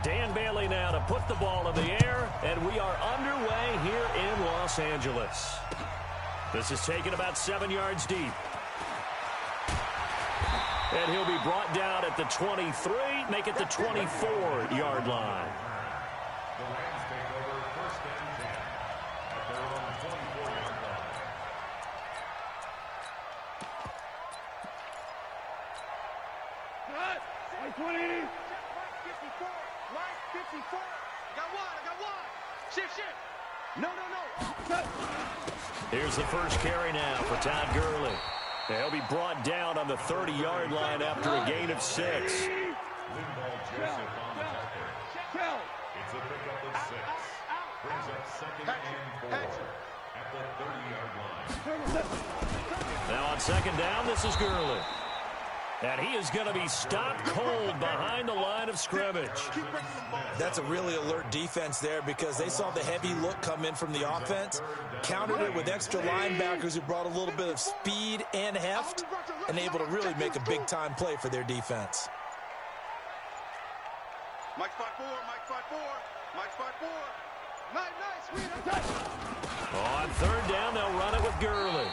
Dan Bailey now to put the ball in the air, and we are underway here in Los Angeles. This is taken about 7 yards deep. And he'll be brought down at the 23, make it the 24-yard line. The Rams take over first and 10 at their own 24-yard line. Cut! 20! 54! Right 54! I got one! Shift! No! Cut! Here's the first carry now for Todd Gurley. He'll be brought down on the 30-yard line after a gain of 6. Joseph on the tackle. It's a pickup of 6. Brings up second and 4 at the 30-yard line. Now on second down, this is Gurley. And he is going to be stopped cold behind the line of scrimmage. That's a really alert defense there because they saw the heavy look come in from the offense, countered it with extra linebackers who brought a little bit of speed and heft, and able to really make a big-time play for their defense. Mike spot 4. Nice. On third down, they'll run it with Gurley.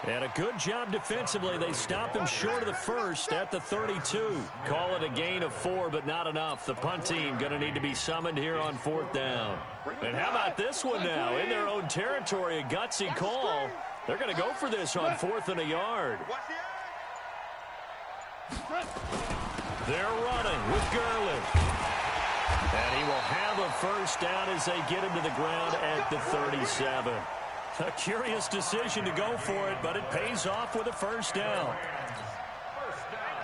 And a good job defensively. They stopped him short of the first at the 32. Call it a gain of 4, but not enough. The punt team going to need to be summoned here on fourth down. And how about this one now? In their own territory, a gutsy call. They're going to go for this on 4th and a yard. They're running with Gurley. And he will have a first down as they get him to the ground at the 37. A curious decision to go for it, but it pays off with a first down.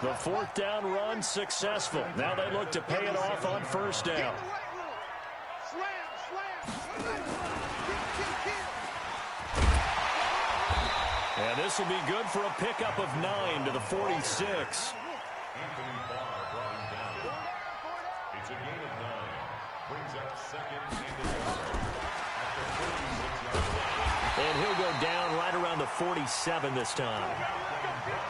The fourth down run successful. Now they look to pay it off on first down. And this will be good for a pickup of 9 to the 46. Anthony Barr brought him down. It's a gain of 9. Brings up second and 11 at the 46-yard line. And he'll go down right around the 47 this time.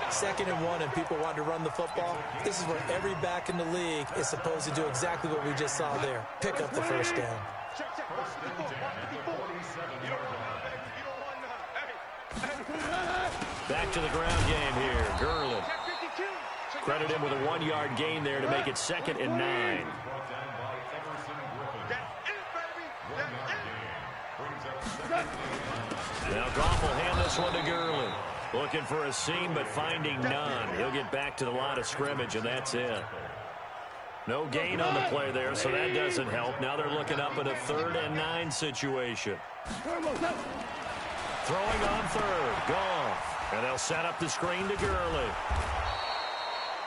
2nd and 1, and people want to run the football. This is where every back in the league is supposed to do exactly what we just saw there. Pick up the first down. First and 10 at the 47-yard line. Back to the ground game here. Gurley. Credit him with a 1-yard gain there to make it 2nd and 9. Brought down by Everson Griffin. 1-yard gain. Brings up second and 9. Now Goff will hand this one to Gurley. Looking for a seam, but finding none. He'll get back to the line of scrimmage, and that's it. No gain on the play there, so that doesn't help. Now they're looking up at a 3rd and 9 situation. Throwing on third. Goff. And they'll set up the screen to Gurley.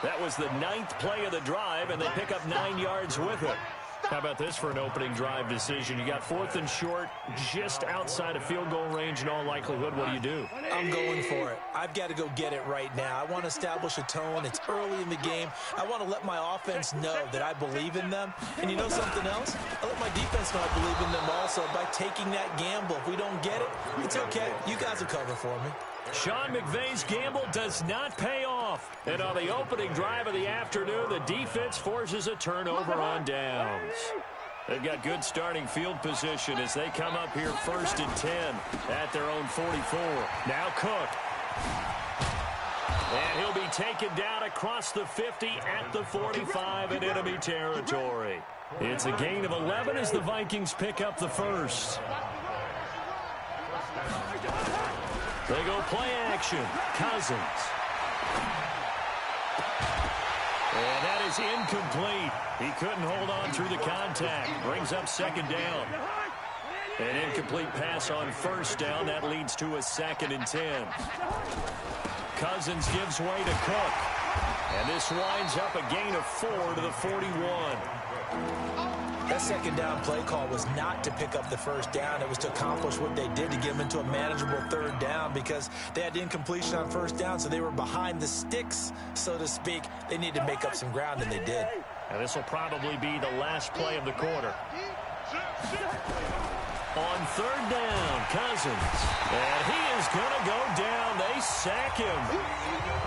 That was the 9th play of the drive, and they pick up 9 yards with it. How about this for an opening drive decision? You got 4th and short, just outside of field goal range in all likelihood. What do you do? I'm going for it. I've got to go get it right now. I want to establish a tone. It's early in the game. I want to let my offense know that I believe in them. And you know something else? I let my defense know I believe in them also by taking that gamble. If we don't get it, it's okay. You guys will cover for me. Sean McVay's gamble does not pay off. And on the opening drive of the afternoon, the defense forces a turnover on downs. They've got good starting field position as they come up here 1st and 10 at their own 44. Now Cook. And he'll be taken down across the 50 at the 45 in enemy territory. It's a gain of 11 as the Vikings pick up the first. They go play action. Cousins. And that is incomplete. He couldn't hold on through the contact. Brings up 2nd down. An incomplete pass on 1st down. That leads to a 2nd and 10. Cousins gives way to Cook. And this winds up a gain of 4 to the 41. That 2nd down play call was not to pick up the first down. It was to accomplish what they did to get them into a manageable 3rd down because they had incompletion on 1st down, so they were behind the sticks, so to speak. They needed to make up some ground, and they did. And this will probably be the last play of the quarter. on third down. Cousins. And he is going to go down. They sack him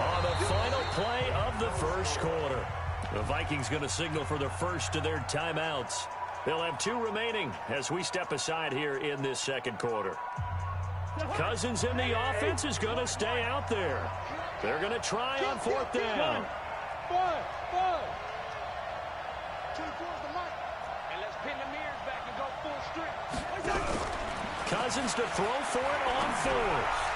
on the final play of the first quarter. The Vikings going to signal for the first of their timeouts. They'll have 2 remaining as we step aside here in this second quarter. Cousins in the offense is going to stay out there. They're going to try on fourth down. Cousins to throw for it on fourth.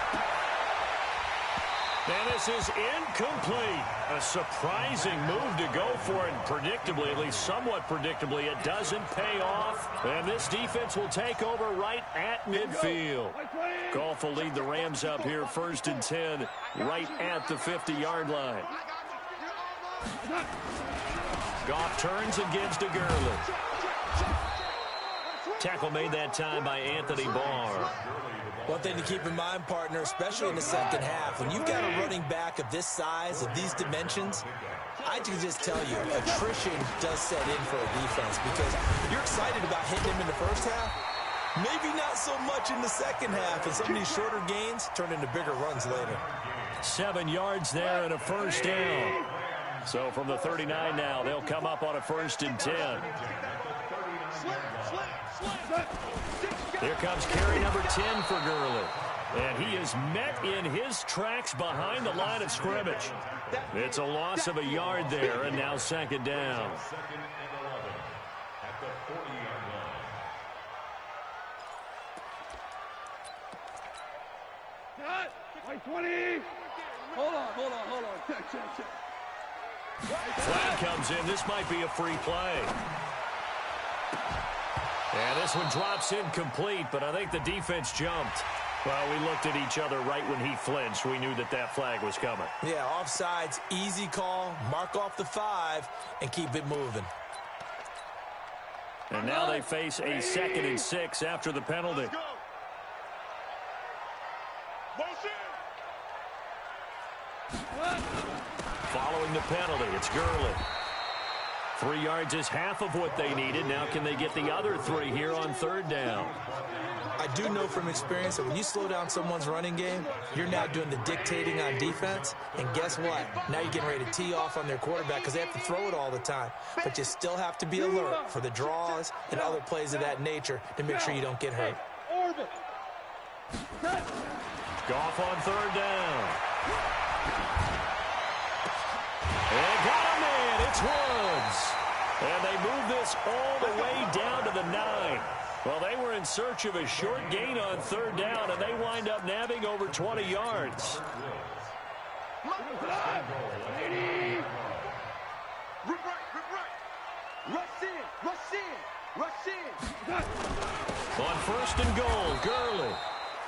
And this is incomplete. A surprising move to go for it. Predictably, at least somewhat predictably, it doesn't pay off. And this defense will take over right at midfield. Goff will lead the Rams up here first and 10 right at the 50-yard line. Goff turns and gives to Gurley. Tackle made that time by Anthony Barr. One thing to keep in mind, partner, especially in the second half, when you've got a running back of this size, of these dimensions, I can just tell you, attrition does set in for a defense because you're excited about hitting him in the first half. Maybe not so much in the second half, and some of these shorter gains turn into bigger runs later. 7 yards there and a first down. So from the 39 now, they'll come up on a first and 10. Here comes carry number 10 for Gurley. And he is met in his tracks behind the line of scrimmage. It's a loss of a yard there, and now second down. Second and 11 at the 40-yard line. 20. Hold on. Check. Flag comes in. This might be a free play. And this one drops incomplete, but I think the defense jumped. Well, we looked at each other right when he flinched. We knew that flag was coming. Yeah, offsides, easy call, mark off the 5, and keep it moving. And now they face a 2nd and 6 after the penalty. Following the penalty, it's Gurley. 3 yards is half of what they needed. Now can they get the other 3 here on third down? I do know from experience that when you slow down someone's running game, you're now doing the dictating on defense. And guess what? Now you're getting ready to tee off on their quarterback because they have to throw it all the time. But you still have to be alert for the draws and other plays of that nature to make sure you don't get hurt. Goff on third down. And got him in. It's Woods. And they move this all the way down to the 9. Well, they were in search of a short gain on third down, and they wind up nabbing over 20 yards. On first and goal, Gurley.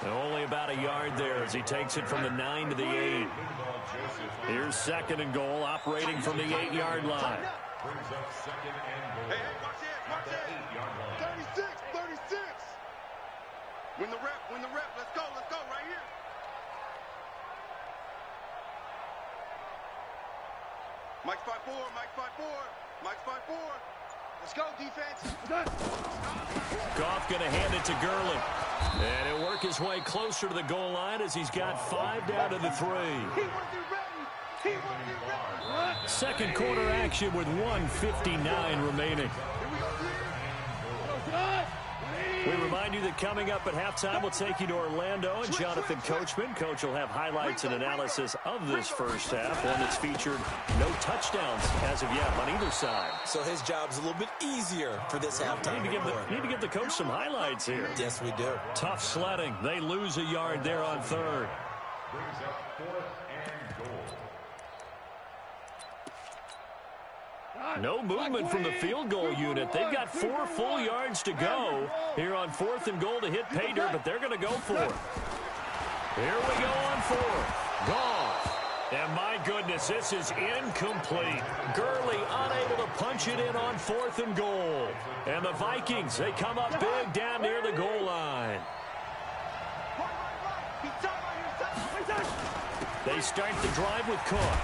And only about a yard there as he takes it from the 9 to the 8. Here's second and goal, operating from the 8-yard line. Brings up second and goal. Hey, watch it. 8-yard line. 36. Win the rep. Let's go right here. Mike's 5-4. Let's go, defense. Goff going to hand it to Gurley. And he'll work his way closer to the goal line as he's got 5 down to the 3. Second quarter action with 1:59 remaining. We remind you that coming up at halftime, we'll take you to Orlando and Jonathan Coachman. Coach will have highlights and analysis of this first half, one that's featured no touchdowns as of yet on either side. So his job's a little bit easier for this halftime. Need to give the coach some highlights here. Yes, we do. Tough sledding. They lose a yard there on third. Brings up 4th and goal. No movement from the field goal unit. They've got 4 full yards to go here on 4th and goal to hit pay dirt, but they're going to go for it. Here we go on 4th. Goff. And my goodness, this is incomplete. Gurley unable to punch it in on 4th and goal. And the Vikings, they come up big down near the goal line. They start the drive with Cook.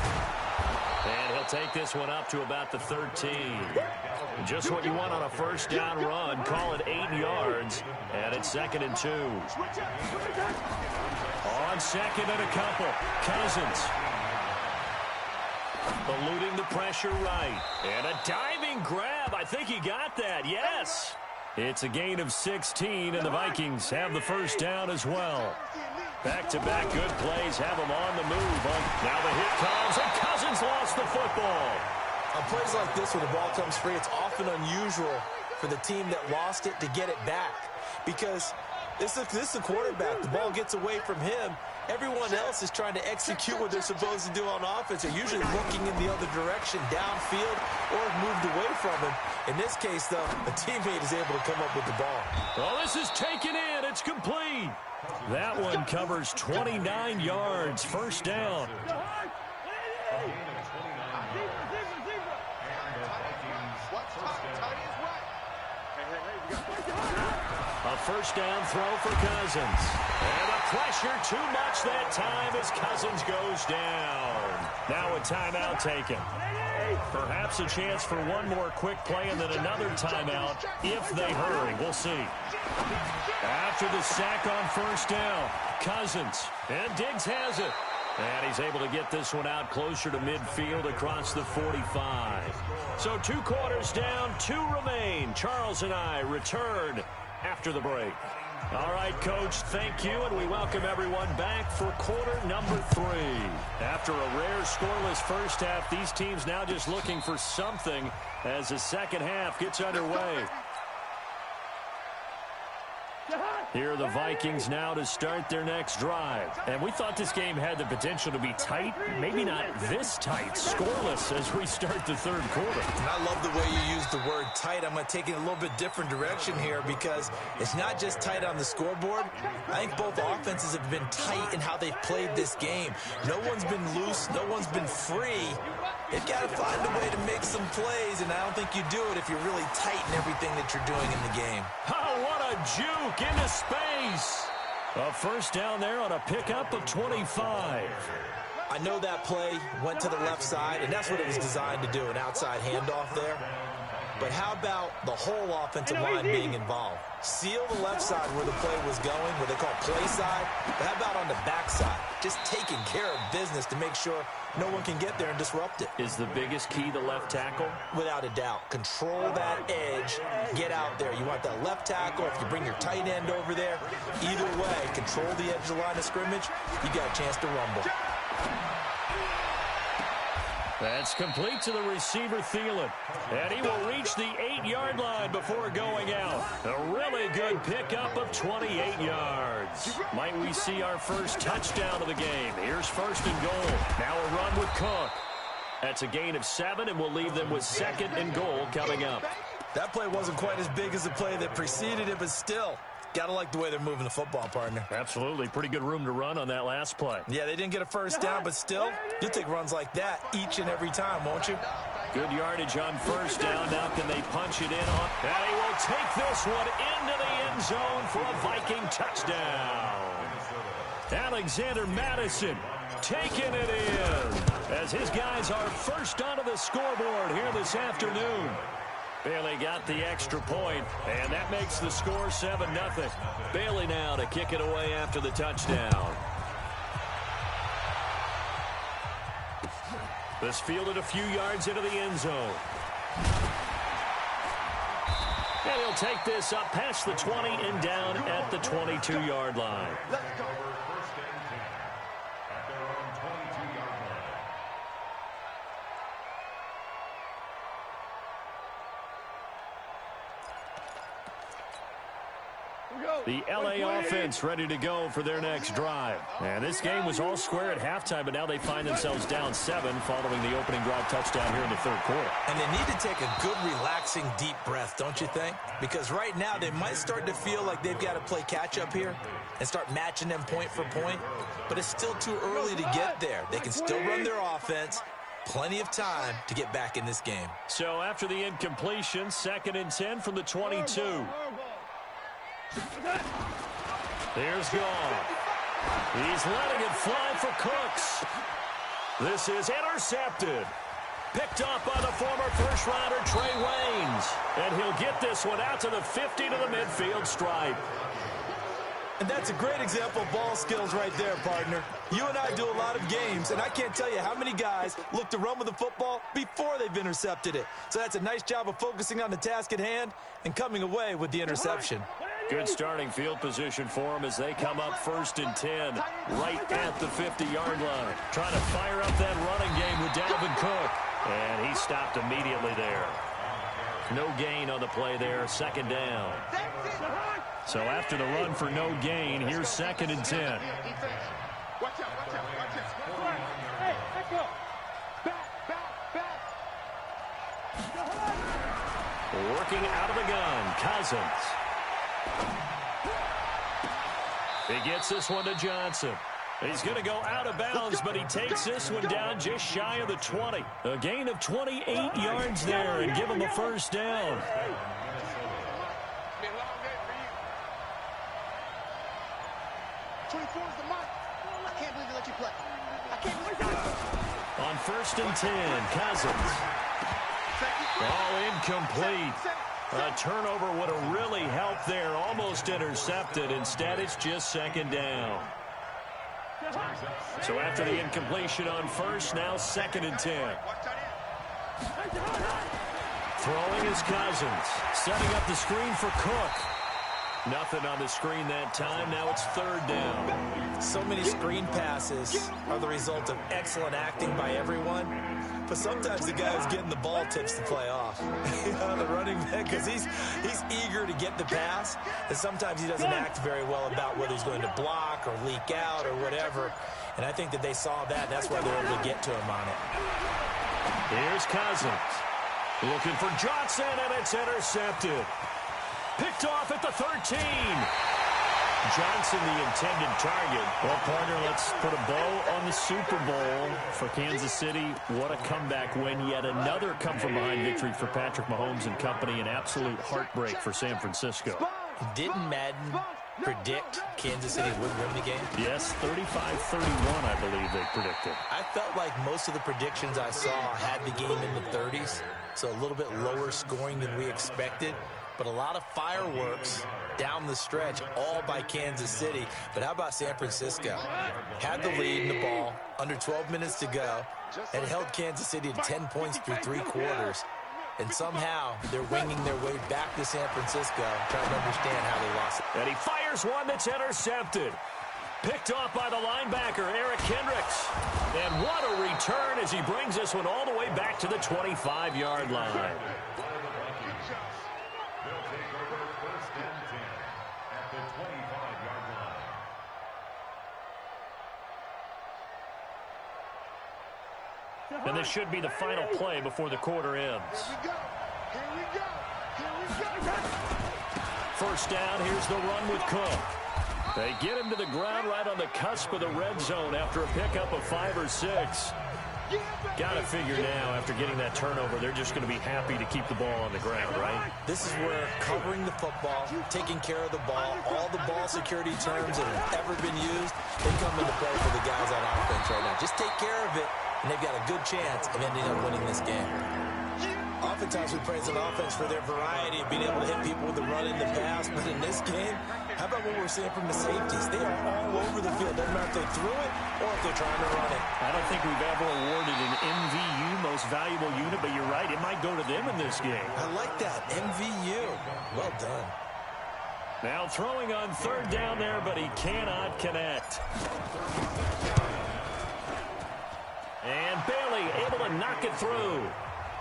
And he'll take this one up to about the 13. Just what you want on a first down run. Call it 8 yards. And it's 2nd and 2. On 2nd and a couple. Cousins. Eluding the pressure right. And a diving grab. I think he got that. Yes. It's a gain of 16, and the Vikings have the first down as well. Back-to-back good plays have them on the move. Now the hit comes, and Cousins lost the football. On plays like this where the ball comes free, it's often unusual for the team that lost it to get it back. Because this is the quarterback. The ball gets away from him. Everyone else is trying to execute what they're supposed to do on offense. They're usually looking in the other direction, downfield, or moved away from him. In this case, though, a teammate is able to come up with the ball. Well, this is taken in. It's complete. That one covers 29 yards. First down. A first down throw for Cousins. And the pressure too much that time as Cousins goes down. Now a timeout taken. Perhaps a chance for one more quick play and then another timeout if they hurry. We'll see. After the sack on first down, Cousins. And Diggs has it. And he's able to get this one out closer to midfield across the 45. So 2 quarters down, 2 remain. Charles and I return after the break. All right, Coach, thank you, and we welcome everyone back for quarter number 3. After a rare scoreless first half, these teams now just looking for something as the second half gets underway. Here are the Vikings now to start their next drive. And we thought this game had the potential to be tight. Maybe not this tight. Scoreless as we start the third quarter. And I love the way you use the word tight. I'm going to take it a little bit different direction here because it's not just tight on the scoreboard. I think both offenses have been tight in how they've played this game. No one's been loose. No one's been free. They've got to find a way to make some plays, and I don't think you do it if you're really tight in everything that you're doing in the game. Oh, what a juke into space. A first down there on a pickup of 25. I know that play went to the left side, and that's what it was designed to do, an outside handoff there. But how about the whole offensive line being involved? Seal the left side where the play was going, what they call play side. But how about on the back side? Just taking care of business to make sure no one can get there and disrupt it. Is the biggest key the left tackle? Without a doubt. Control that edge. Get out there. You want that left tackle. If you bring your tight end over there, either way, control the edge of the line of scrimmage, you got a chance to rumble. That's complete to the receiver, Thielen. And he will reach the 8-yard line before going out. A really good pickup of 28 yards. Might we see our first touchdown of the game? Here's first and goal. Now a run with Cook. That's a gain of 7, and we'll leave them with 2nd and goal coming up. That play wasn't quite as big as the play that preceded it, but still, gotta like the way they're moving the football, partner. Absolutely. Pretty good room to run on that last play. Yeah, they didn't get a first down, but still, you'll take runs like that each and every time, won't you? Good yardage on first down. Now can they punch it in on? And he will take this one into the end zone for a Viking touchdown. Alexander Madison taking it in as his guys are first onto the scoreboard here this afternoon. Bailey got the extra point, and that makes the score 7-0. Bailey now to kick it away after the touchdown. This fielded a few yards into the end zone. And he'll take this up past the 20 and down at the 22-yard line. The LA offense ready to go for their next drive. And this game was all square at halftime, but now they find themselves down 7 following the opening drive touchdown here in the third quarter. And they need to take a good, relaxing, deep breath, don't you think? Because right now they might start to feel like they've got to play catch-up here and start matching them point for point. But it's still too early to get there. They can still run their offense. Plenty of time to get back in this game. So after the incompletion, 2nd and 10 from the 22. There's Gall. He's letting it fly for Cooks. This is intercepted. Picked off by the former first-rounder Trey Waynes. And he'll get this one out to the 50 to the midfield stripe. And that's a great example of ball skills right there, partner. You and I do a lot of games, and I can't tell you how many guys look to run with the football before they've intercepted it. So that's a nice job of focusing on the task at hand and coming away with the interception. Good starting field position for them as they come up 1st and 10, right at the 50-yard line. Trying to fire up that running game with Dalvin Cook. And he stopped immediately there. No gain on the play there, 2nd down. So after the run for no gain, here's 2nd and 10. Watch out, watch out, watch out. Hey, let's go. Back. Working out of the gun, Cousins. He gets this one to Johnson. He's going to go out of bounds, but he takes this one down just shy of the 20. A gain of 28 yards there and give him a 1st down. On 1st and 10, Cousins. All incomplete. A turnover would have really helped there. Almost intercepted. Instead, it's just 2nd down. So after the incompletion on 1st, now 2nd and 10. Throwing is Cousins. Setting up the screen for Cook. Nothing on the screen that time. Now it's 3rd down. So many screen passes are the result of excellent acting by everyone. But sometimes the guy who's getting the ball tips the play off. The running back, because he's eager to get the pass. And sometimes he doesn't act very well about whether he's going to block or leak out or whatever. And I think that they saw that, and that's why they're able to get to him on it. Here's Cousins. Looking for Johnson, and it's intercepted. Picked off at the 13. Johnson, the intended target. Well, partner, let's put a bow on the Super Bowl for Kansas City. What a comeback win. Yet another come-from-behind victory for Patrick Mahomes and company. An absolute heartbreak for San Francisco. Didn't Madden predict Kansas City would win the game? Yes, 35-31, I believe they predicted. I felt like most of the predictions I saw had the game in the 30s, so a little bit lower scoring than we expected. But a lot of fireworks down the stretch, all by Kansas City. But how about San Francisco? Had the lead in the ball, under 12 minutes to go, and held Kansas City to 10 points through 3 quarters. And somehow they're winging their way back to San Francisco, trying to understand how they lost it. And he fires one that's intercepted. Picked off by the linebacker, Eric Kendricks. And what a return as he brings this one all the way back to the 25-yard line. And this should be the final play before the quarter ends. Here we go. 1st down, here's the run with Cook. They get him to the ground right on the cusp of the red zone after a pickup of 5 or 6. Got to figure now, after getting that turnover, they're just going to be happy to keep the ball on the ground, right? This is where covering the football, taking care of the ball, all the ball security terms that have ever been used, they come into play for the guys on offense right now. Just take care of it, and they've got a good chance of ending up winning this game. Oftentimes we praise an offense for their variety of being able to hit people with the run in the pass, but in this game, how about what we're seeing from the safeties? They are all over the field. Doesn't matter if they threw it or if they're trying to run it. I don't think we've ever awarded an MVU, most valuable unit, but you're right, it might go to them in this game. I like that, MVU. Well done. Now throwing on 3rd down there, but he cannot connect. And Bailey able to knock it through.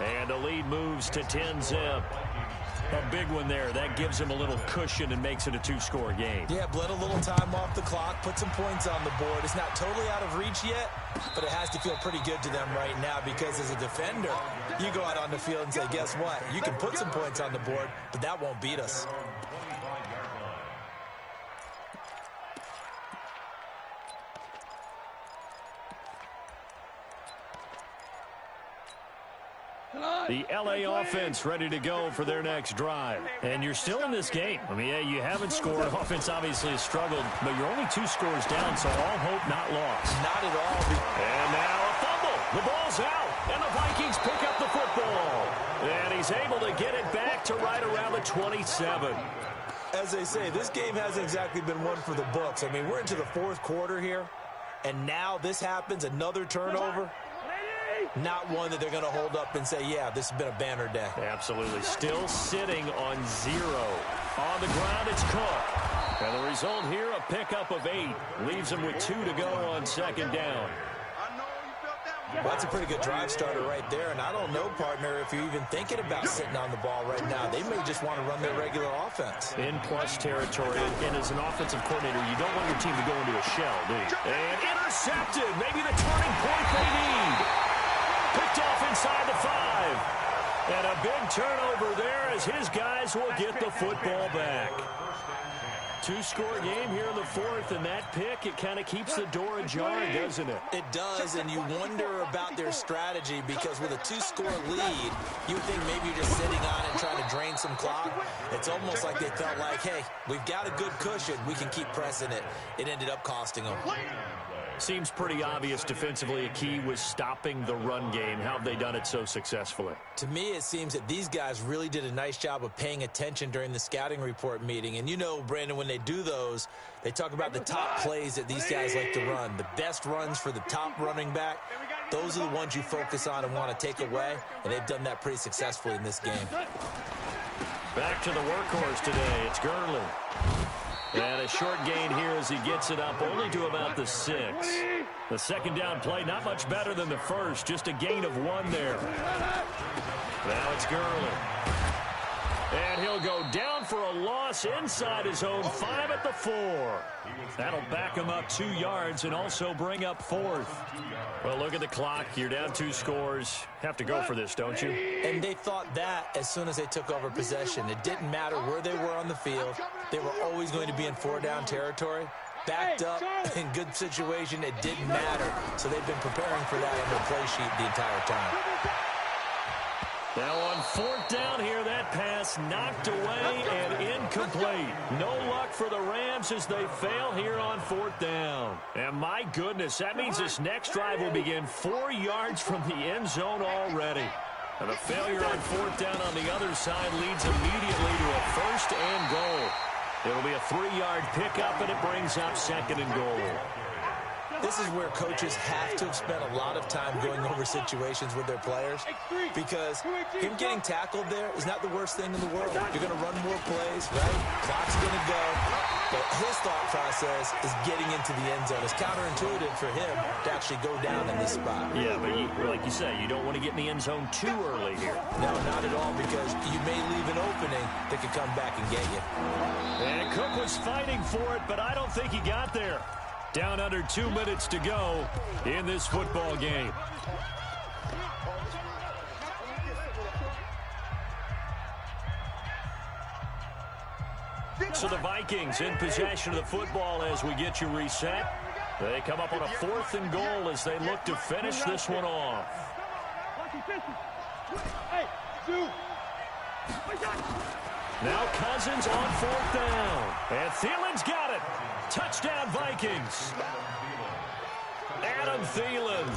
And the lead moves to 10-zip. A big one there. That gives him a little cushion and makes it a 2-score game. Yeah, bled a little time off the clock, put some points on the board. It's not totally out of reach yet, but it has to feel pretty good to them right now because as a defender, you go out on the field and say, guess what? You can put some points on the board, but that won't beat us. The L.A. offense ready to go for their next drive. And you're still in this game. I mean, yeah, you haven't scored. Offense obviously has struggled, but you're only 2 scores down, so all hope not lost. Not at all. And now a fumble. The ball's out. And the Vikings pick up the football. And he's able to get it back to right around the 27. As they say, this game hasn't exactly been one for the books. I mean, we're into the fourth quarter here, and now this happens, another turnover. Not one that they're going to hold up and say, yeah, this has been a banner day. Absolutely. Still sitting on 0. On the ground, it's Cook. And the result here, a pickup of 8. Leaves him with 2 to go on second down. Well, that's a pretty good drive starter right there, and I don't know, partner, if you're even thinking about sitting on the ball right now. They may just want to run their regular offense. In plus territory, and as an offensive coordinator, you don't want your team to go into a shell, do you? And intercepted, maybe the turning point they need. Picked off inside the 5. And a big turnover there as his guys will get the football back. 2-score game here in the fourth, and that pick, it kind of keeps the door ajar, doesn't it? It does, and you wonder about their strategy because with a 2-score lead, you would think maybe you're just sitting on it trying to drain some clock. It's almost like they felt like, hey, we've got a good cushion. We can keep pressing it. It ended up costing them. Seems pretty obvious defensively a key was stopping the run game. How have they done it so successfully? To me, it seems that these guys really did a nice job of paying attention during the scouting report meeting. And you know, Brandon, when they do those, they talk about the top plays that these guys like to run. The best runs for the top running back, those are the ones you focus on and want to take away. And they've done that pretty successfully in this game. Back to the workhorse today. It's Gurley. And a short gain here as he gets it up only to about the 6. The second down play, not much better than the first, just a gain of 1 there. Now it's Gurley. And he'll go down for a loss inside his own 5 at the 4. That'll back him up 2 yards and also bring up 4th. Well, look at the clock. You're down 2 scores. Have to go for this, don't you? And they thought that as soon as they took over possession. It didn't matter where they were on the field. They were always going to be in 4-down territory. Backed up, in good situation, it didn't matter. So they've been preparing for that on their play sheet the entire time. Now on 4th down here, that pass knocked away and incomplete. No luck for the Rams as they fail here on 4th down. And my goodness, that means this next drive will begin 4 yards from the end zone already. And the failure on 4th down on the other side leads immediately to a 1st and goal. It'll be a 3-yard pickup, and it brings up 2nd and goal. This is where coaches have to have spent a lot of time going over situations with their players because him getting tackled there is not the worst thing in the world. You're going to run more plays, right? Clock's going to go. But his thought process is getting into the end zone. It's counterintuitive for him to actually go down in this spot. Yeah, but like you say, you don't want to get in the end zone too early here. No, not at all, because you may leave an opening that could come back and get you. And Cook was fighting for it, but I don't think he got there. Down under 2 minutes to go in this football game. So the Vikings in possession of the football as we get you reset. They come up on a 4th and goal as they look to finish this one off. Now Cousins on 4th down. And Thielen's got it. Touchdown Vikings. Adam Thielen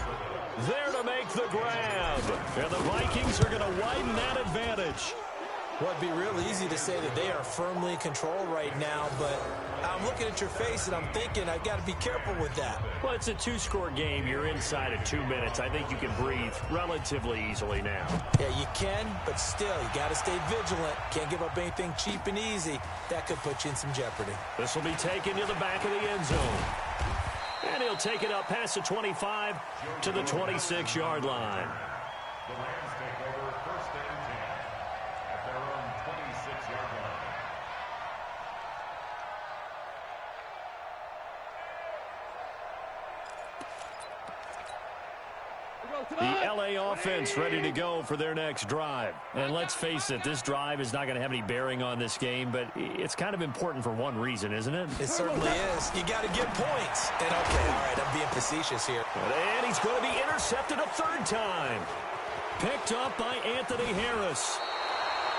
there to make the grab. And the Vikings are going to widen that advantage. Well, it'd be real easy to say that they are firmly in control right now, but I'm looking at your face and I'm thinking I've got to be careful with that. Well, it's a 2-score game. You're inside of 2 minutes. I think you can breathe relatively easily now. Yeah, you can, but still, you got to stay vigilant. Can't give up anything cheap and easy. That could put you in some jeopardy. This will be taken to the back of the end zone. And he'll take it up past the 25 to the 26-yard line. The Rams take over 1st and 10 at their own 26-yard line. The LA offense ready to go for their next drive. And let's face it, this drive is not going to have any bearing on this game, but it's kind of important for one reason, isn't it? It certainly is. You got to get points. And okay, all right, I'm being facetious here. And he's going to be intercepted a 3rd time. Picked up by Anthony Harris.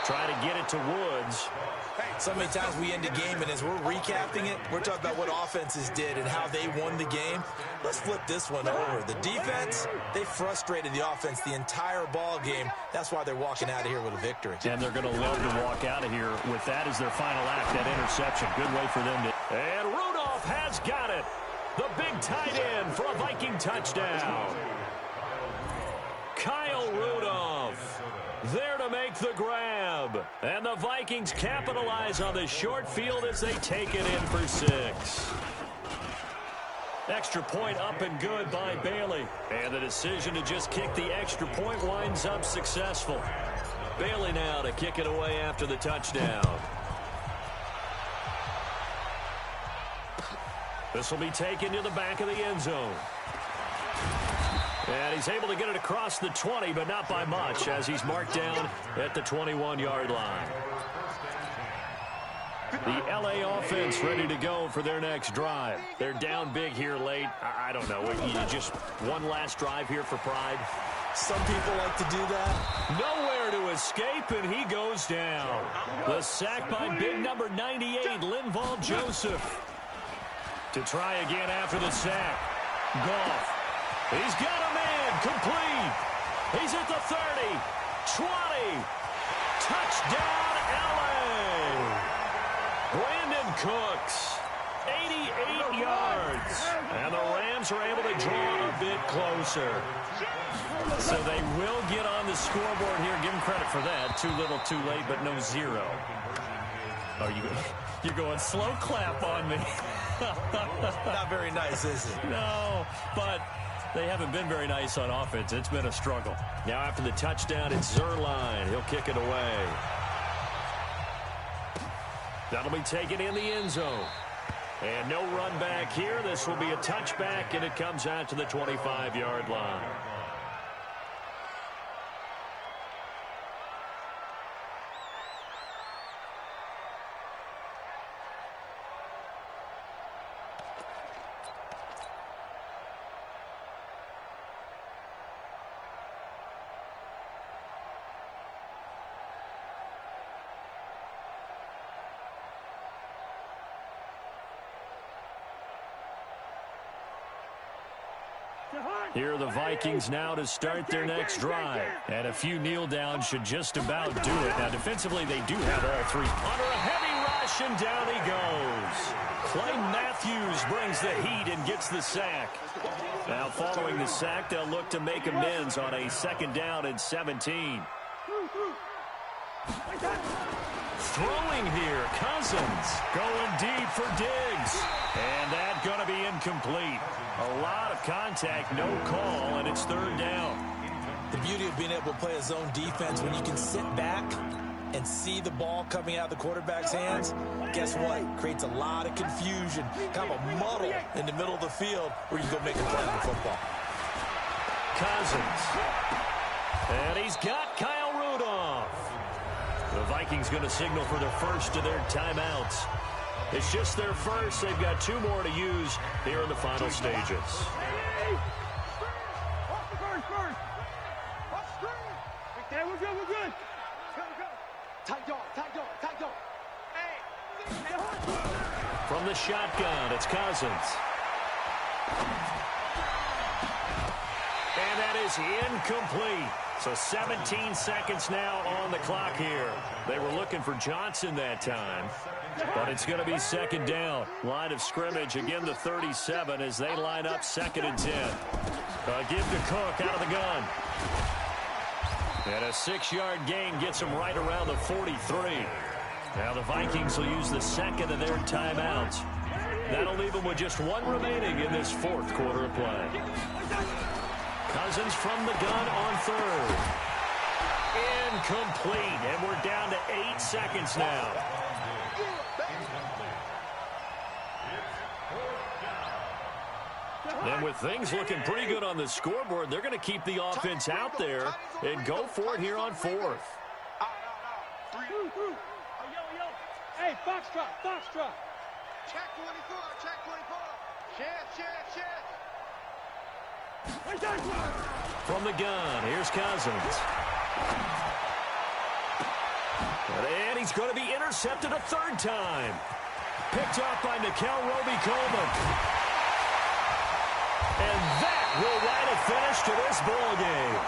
Try to get it to Woods. So many times we end a game, and as we're recapping it, we're talking about what offenses did and how they won the game. Let's flip this one over. The defense, they frustrated the offense the entire ball game. That's why they're walking out of here with a victory. And they're going to love to walk out of here with that as their final act, that interception. Good way for them to... And Rudolph has got it. The big tight end for a Viking touchdown. Kyle Rudolph there to make the grab. And the Vikings capitalize on the short field as they take it in for 6. Extra point up and good by Bailey. And the decision to just kick the extra point winds up successful. Bailey now to kick it away after the touchdown. This will be taken to the back of the end zone. And he's able to get it across the 20, but not by much, as he's marked down at the 21-yard line. The L.A. offense ready to go for their next drive. They're down big here late. I don't know. Just one last drive here for pride. Some people like to do that. Nowhere to escape, and he goes down. The sack by big number 98, Linval Joseph. To try again after the sack. Goff. He's got a man complete. He's at the 30, 20. Touchdown, L.A. Brandon Cooks, 88 yards. And the Rams are able to draw a bit closer. So they will get on the scoreboard here. Give them credit for that. Too little, too late, but no 0. Oh, you're going slow clap on me. Not very nice, is it? No, but they haven't been very nice on offense. It's been a struggle. Now after the touchdown, it's Zerline. He'll kick it away. That'll be taken in the end zone. And no run back here. This will be a touchback, and it comes out to the 25-yard line. Here are the Vikings now to start their next drive. And a few kneel downs should just about do it. Now, defensively, they do have all 3. Under a heavy rush, and down he goes. Clay Matthews brings the heat and gets the sack. Now, following the sack, they'll look to make amends on a 2nd down and 17. Throwing here, Cousins going deep for Diggs. And that going to be incomplete. A lot of contact, no call, and it's 3rd down. The beauty of being able to play a zone defense, when you can sit back and see the ball coming out of the quarterback's hands, guess what? Creates a lot of confusion, kind of a muddle in the middle of the field where you go make a play on the football. Cousins. And he's got Kyle Rudolph. The Vikings going to signal for the first of their timeouts. It's just their first. They've got 2 more to use here in the final stages. Okay, we're good, we're good. Tight dog, tight dog, tight dog. From the shotgun, it's Cousins. And that is incomplete. So 17 seconds now on the clock here. They were looking for Johnson that time, but it's going to be 2nd down. Line of scrimmage, again the 37 as they line up 2nd and 10. Give to Cook out of the gun. And a 6-yard gain gets them right around the 43. Now the Vikings will use the 2nd of their timeouts. That'll leave them with just 1 remaining in this 4th quarter of play. Cousins from the gun on 3rd. Incomplete, and we're down to 8 seconds now. And with things looking pretty good on the scoreboard, they're going to keep the offense out there and go for it here on 4th. Hey, Foxtrot, Foxtrot. Check 24, check 24. Check. From the gun, here's Cousins. And he's going to be intercepted a third time. Picked off by Mikel Roby-Coleman. And that will write a finish to this ball game.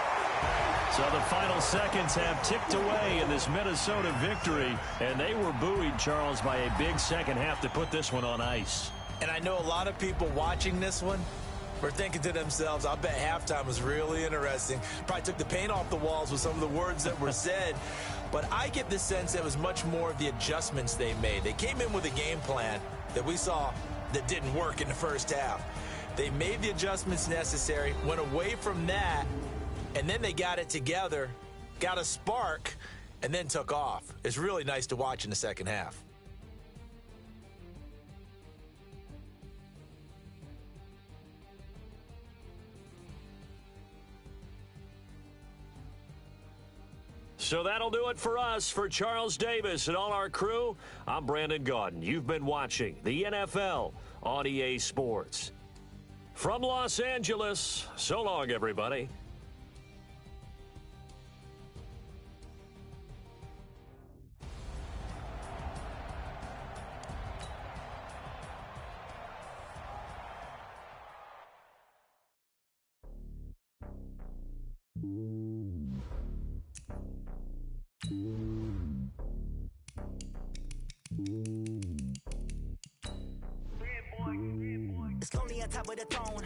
So the final seconds have ticked away in this Minnesota victory. And they were buoyed, Charles, by a big second half to put this one on ice. And I know a lot of people watching this one were thinking to themselves, I bet halftime was really interesting. Probably took the paint off the walls with some of the words that were said. But I get the sense that it was much more of the adjustments they made. They came in with a game plan that we saw that didn't work in the first half. They made the adjustments necessary, went away from that, and then they got it together, got a spark, and then took off. It's really nice to watch in the second half. So that'll do it for us. For Charles Davis and all our crew, I'm Brandon Gaudin. You've been watching the NFL on EA Sports. From Los Angeles, so long, everybody. It's lonely on top of the throne.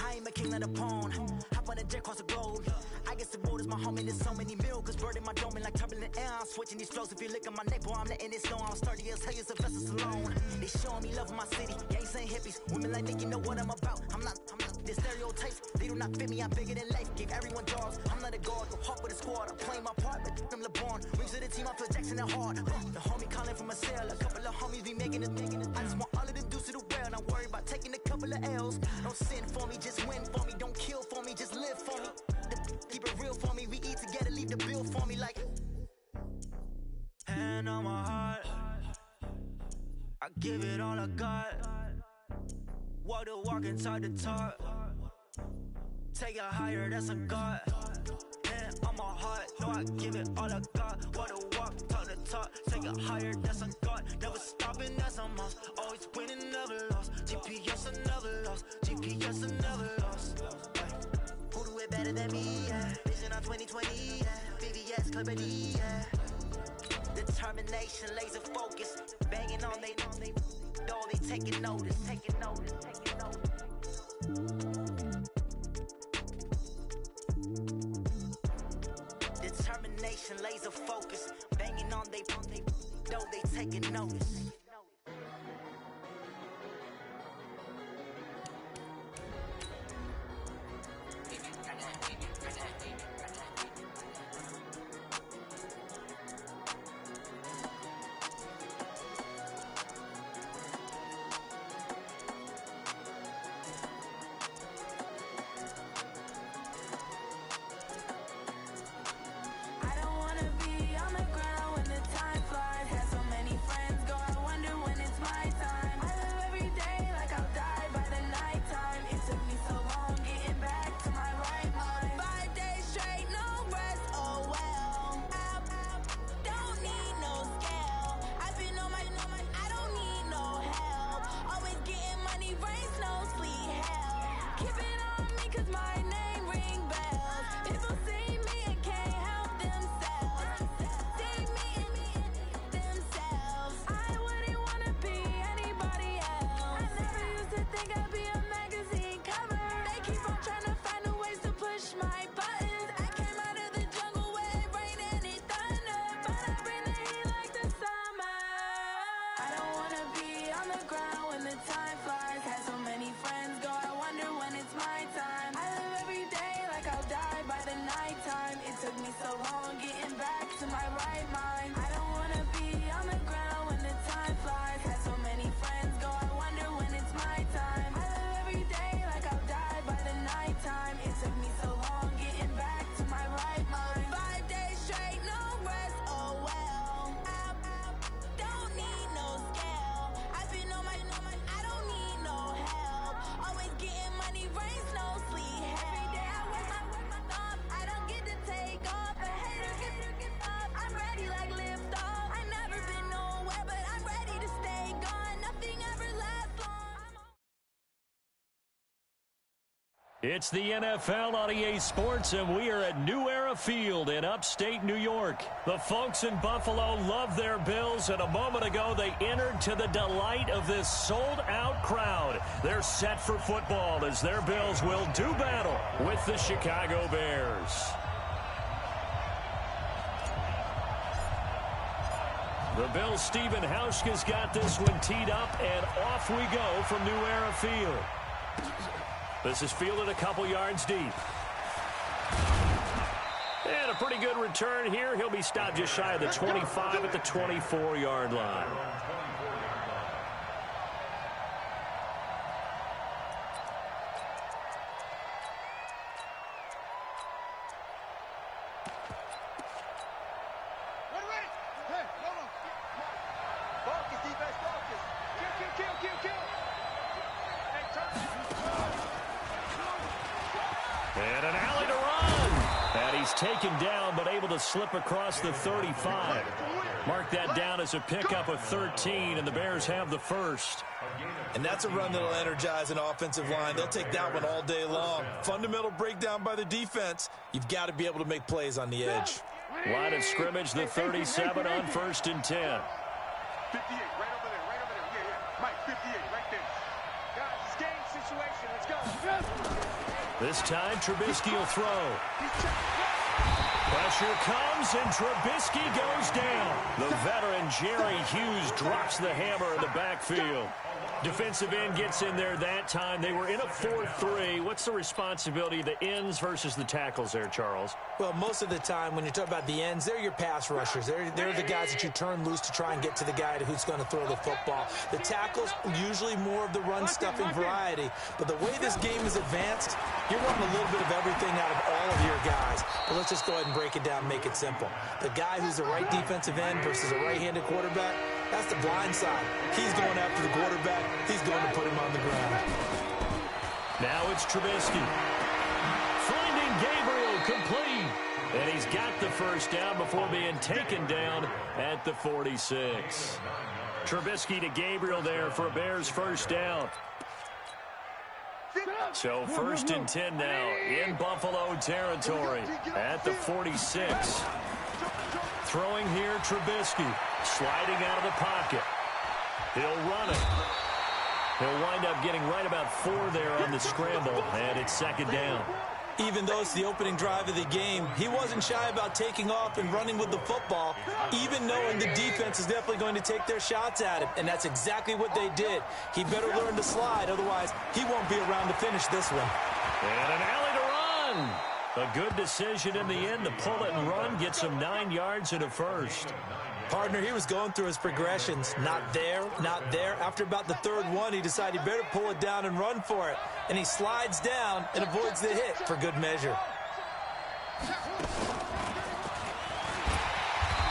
I ain't a king of the pawn. Hop on a jet across the globe. I guess the road is my home and there's so many milk. Bird in my dome and like turbulent air. I'm switching these flows. If you look at my neck, boy, I'm letting it slow. I'm sturdy as hell, as Sylvester Stallone. They showing me love in my city. Gangs and hippies. Women like Nick, you know what I'm about. I'm not the stereotypes. They do not fit me. I'm bigger than life. Gave everyone jobs. I'm not a guard. Go hard with the squad. I'm playing my part, but I'm LeBron. Rings to the team. I feel Jackson and hard. The homie calling from a cell. A couple of homies be making it. I just want all of them dudes to the well. Not worry about taking a couple of L's. Don't sin for me, just win for me. Don't kill for me, just live for me. Keep it real for me. We eat together, leave the bill for me like. Hand on my heart, I give it all I got. Walk the walk and talk the talk. Take it higher, that's a God. Hand on my heart, no, I give it all I got. Walk the walk, talk the talk. Take it higher, that's a God. Never stopping, that's a must. Always winning, never lost. GPS, I never lost. GPS, I never lost. Who do it better than me? Yeah. Vision on 2020. Yeah. VVS, Clarity. Yeah. Determination, laser focus. Banging on they door, they taking notice. Taking notice. Taking notice. Determination, laser focus. Banging on they door, they taking notice. I'm ready like lift off. It's the NFL on EA Sports, and we are at New Era Field in upstate New York. The folks in Buffalo love their Bills, and a moment ago they entered to the delight of this sold-out crowd. They're set for football as their Bills will do battle with the Chicago Bears. The Bills' Stephen Hauschka's got this one teed up, and off we go from New Era Field. This is fielded a couple yards deep. And a pretty good return here. He'll be stopped just shy of the 25 at the 24-yard line. And an alley to run. And he's taken down, but able to slip across the 35. Mark that down as a pickup of 13, and the Bears have the first. And that's a run that'll energize an offensive line. They'll take that one all day long. Fundamental breakdown by the defense. You've got to be able to make plays on the edge. Line of scrimmage, the 37 on 1st and 10. 58, right over there, yeah. Mike, 58, right there. Guys, it's game situation. Let's go. This time, Trubisky will throw. Pressure comes, and Trubisky goes down. The veteran Jerry Hughes drops the hammer in the backfield. Defensive end gets in there that time. They were in a 4-3. What's the responsibility of the ends versus the tackles there, Charles? Well, most of the time when you talk about the ends, they're your pass rushers. They're the guys that you turn loose to try and get to the guy who's going to throw the football. The tackles, usually more of the run-stuffing variety. But the way this game is advanced, you're wanting a little bit of everything out of all of your guys. But let's just go ahead and break it down and make it simple. The guy who's the right defensive end versus a right-handed quarterback, that's the blind side. He's going after the quarterback. He's going to put him on the ground. Now it's Trubisky. Finding Gabriel complete. And he's got the first down before being taken down at the 46. Trubisky to Gabriel there for a Bears first down. So 1st and 10 now in Buffalo territory at the 46. Throwing here, Trubisky. Sliding out of the pocket. He'll run it. He'll wind up getting right about 4 there on the scramble, and it's 2nd down. Even though it's the opening drive of the game, he wasn't shy about taking off and running with the football, even knowing the defense is definitely going to take their shots at him, and that's exactly what they did. He better learn to slide, otherwise he won't be around to finish this one. And an alley to run. A good decision in the end to pull it and run, get some 9 yards and a first. Partner, he was going through his progressions. Not there, not there. After about the 3rd one, he decided he better pull it down and run for it. And he slides down and avoids the hit for good measure.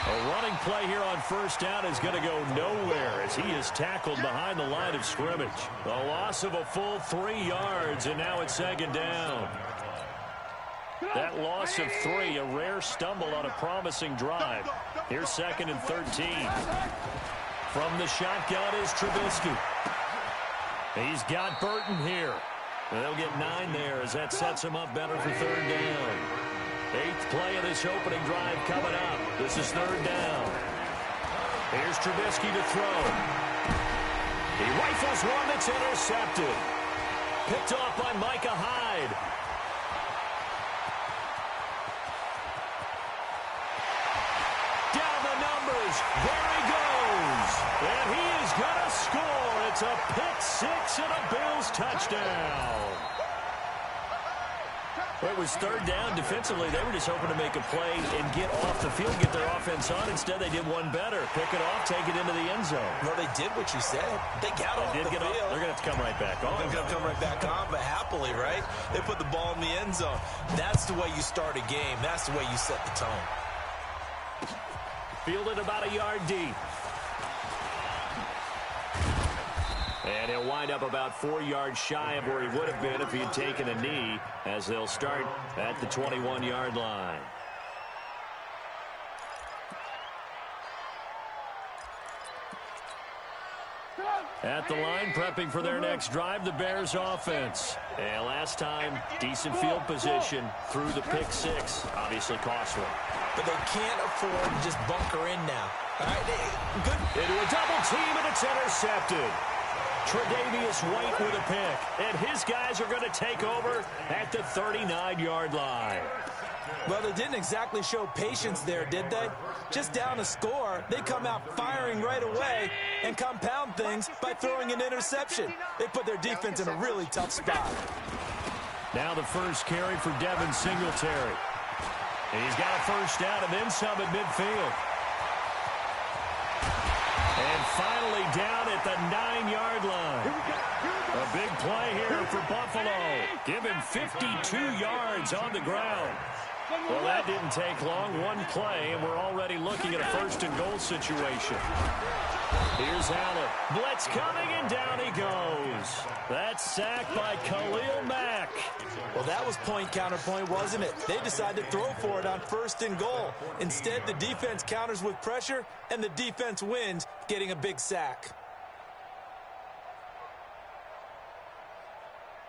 A running play here on 1st down is going to go nowhere as he is tackled behind the line of scrimmage. A loss of a full 3 yards, and now it's 2nd down. That loss of 3, a rare stumble on a promising drive. Here's 2nd and 13. From the shotgun is Trubisky. He's got Burton here. They'll get 9 there as that sets him up better for 3rd down. 8th play of this opening drive coming up. This is 3rd down. Here's Trubisky to throw. He rifles one that's intercepted. Picked off by Micah Hyde. There he goes. And he is going to score. It's a pick 6 and a Bills touchdown. Well, it was 3rd down. Defensively, they were just hoping to make a play and get off the field, get their offense on. Instead, they did one better. Pick it off, take it into the end zone. Well, they did what you said. They got off the field. They're going to have to come right back on. They're going to come right back on, but happily, right? They put the ball in the end zone. That's the way you start a game. That's the way you set the tone. Fielded about a yard deep. And he'll wind up about 4 yards shy of where he would have been if he had taken a knee, as they'll start at the 21-yard line. At the line, prepping for their next drive, the Bears offense. And last time, decent field position through the pick six. Obviously costly. But they can't afford to just bunker in now. All right, good. Into a double team, and it's intercepted. Tre'Davious White with a pick. And his guys are going to take over at the 39-yard line. Well, they didn't exactly show patience there, did they? Just down a score, they come out firing right away and compound things by throwing an interception. They put their defense in a really tough spot. Now the first carry for Devin Singletary. And he's got a first down and then some at midfield. And finally down at the 9-yard line. A big play here for Buffalo. Give him 52 yards on the ground. Well, that didn't take long. One play, and we're already looking at a first-and-goal situation. Here's Allen. Blitz coming, and down he goes. That's sacked by Khalil Mack. Well, that was point-counterpoint, wasn't it? They decided to throw for it on first-and-goal. Instead, the defense counters with pressure, and the defense wins, getting a big sack.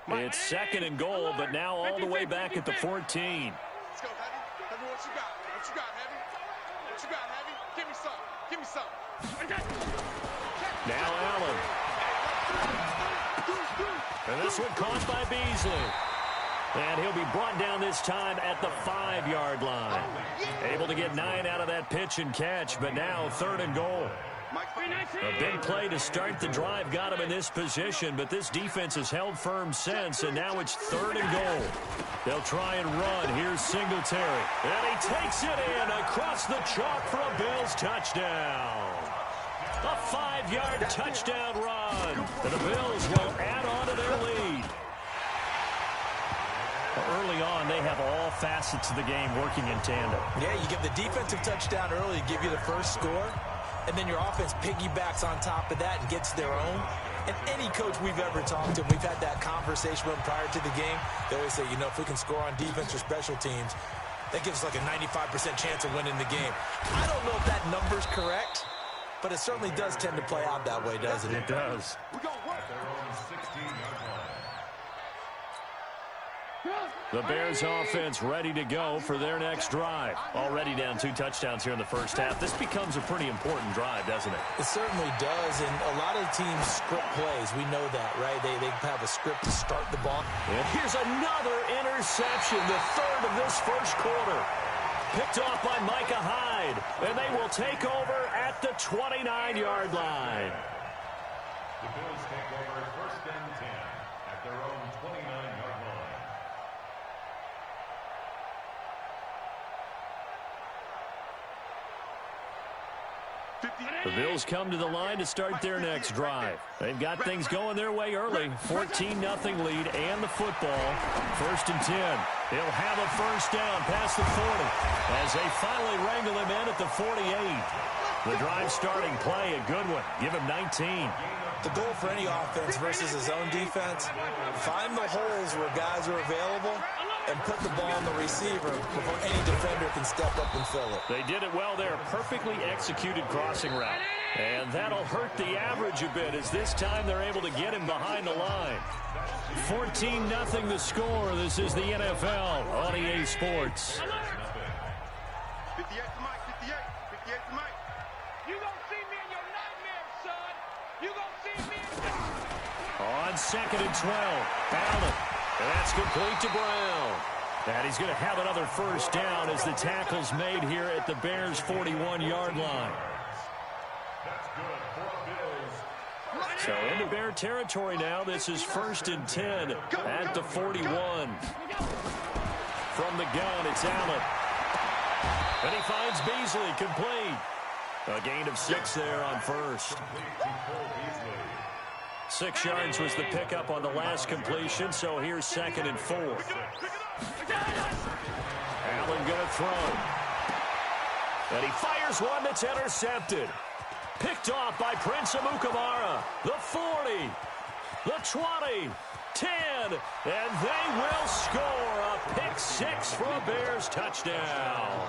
It's second and goal, but now all the way back at the 14. Let's go, Heavy. Heavy, what you got? What you got, Heavy? What you got, Heavy? Give me some. Give me some. Now Allen. And this one caught by Beasley. And he'll be brought down this time at the 5-yard line. Able to get 9 out of that pitch and catch, but now third and goal. A big play to start the drive got him in this position, but this defense has held firm since, and now it's third and goal. They'll try and run. Here's Singletary. And he takes it in across the chalk for a Bills touchdown. A 5-yard touchdown run. And the Bills will add on to their lead. Early on, they have all facets of the game working in tandem. Yeah, you get the defensive touchdown early, give you the first score, and then your offense piggybacks on top of that and gets their own. And any coach we've ever talked to, we've had that conversation with them prior to the game. They always say, you know, if we can score on defense or special teams, that gives us like a 95% chance of winning the game. I don't know if that number's correct, but it certainly does tend to play out that way, doesn't it? It does. The Bears offense ready to go for their next drive. Already down 2 touchdowns here in the first half. This becomes a pretty important drive, doesn't it? It certainly does, and a lot of teams script plays. We know that, right? They have a script to start the ball. And here's another interception, the third of this first quarter. Picked off by Micah Hyde, and they will take over at the 29-yard line. The Bills take over first and 10 at their own 29-yard line. The Bills come to the line to start their next drive. They've got things going their way early. 14-0 lead and the football. First and 10. He'll have a first down past the 40 as they finally wrangle him in at the 48. The drive starting play, a good one. Give him 19. The goal for any offense versus his own defense, find the holes where guys are available and put the ball on the receiver before any defender can step up and fill it. They did it well there. Perfectly executed crossing route. And that'll hurt the average a bit as this time they're able to get him behind the line. 14-0 the score. This is the NFL on EA Sports. 58 to Mike, 58. 58 to Mike. You gonna see me in your nightmares, son. You gonna see me in On second and 12, Allen. And that's complete to Brown. And he's going to have another first down as the tackle's made here at the Bears' 41-yard line. So into Bear territory now. This is first and 10 at the 41. From the gun, it's Allen. And he finds Beasley complete. A gain of 6 there on first. 6 yards was the pickup on the last completion, so here's second and 4. Allen gonna throw. And he fires one that's intercepted. Picked off by Prince Amukamara. The 40, the 20, 10, and they will score a pick 6 for a Bears touchdown.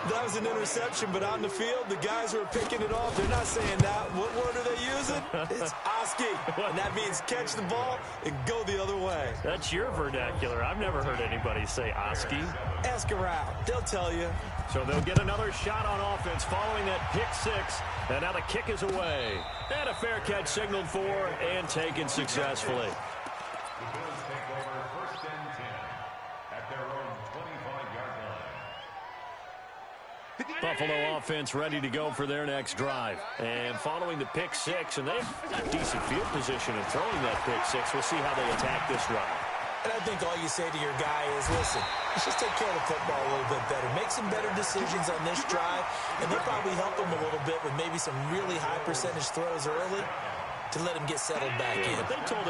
That was an interception, but on the field, the guys who are picking it off, they're not saying that. What word are they using? It's Oski, and that means catch the ball and go the other way. That's your vernacular. I've never heard anybody say Oski. Ask around. They'll tell you. So they'll get another shot on offense following that pick six. And now the kick is away. And a fair catch signaled for and taken successfully. The Bills take over 1st and 10 at their own 25-yard line. Buffalo offense ready to go for their next drive. And following the pick six, and they have decent field position in throwing that pick six. We'll see how they attack this drive. And I think all you say to your guy is, listen, let's just take care of the football a little bit better. Make some better decisions on this drive, and they'll probably help him a little bit with maybe some really high percentage throws early to let him get settled back in. But they told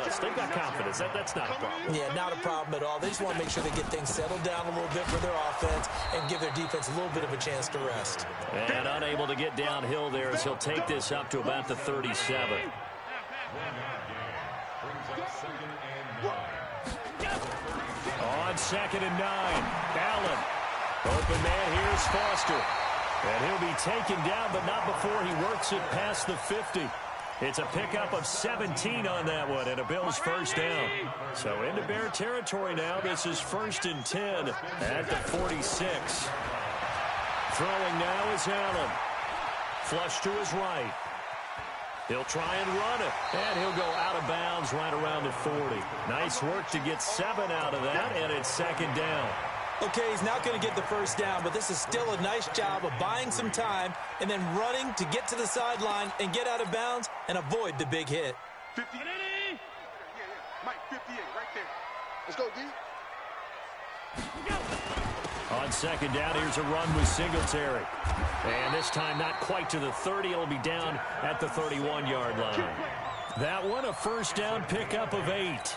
us, they've got confidence. That's not a problem. Yeah, not a problem at all. They just want to make sure they get things settled down a little bit for their offense and give their defense a little bit of a chance to rest. And unable to get downhill there as he'll take this up to about the 37. On 2nd and 9, Allen. Open man, here's Foster. And he'll be taken down, but not before he works it past the 50. It's a pickup of 17 on that one, and a Bills first down. So into Bear territory now. This is 1st and 10 at the 46. Throwing now is Allen. Flush to his right. He'll try and run it, and he'll go out of bounds right around the 40. Nice work to get 7 out of that, and it's 2nd down. Okay, he's not going to get the first down, but this is still a nice job of buying some time and then running to get to the sideline and get out of bounds and avoid the big hit. 50. Yeah. Mike, 58, right there. Let's go, D. On 2nd down, here's a run with Singletary. And this time not quite to the 30. It'll be down at the 31-yard line. That one, a first down pickup of 8.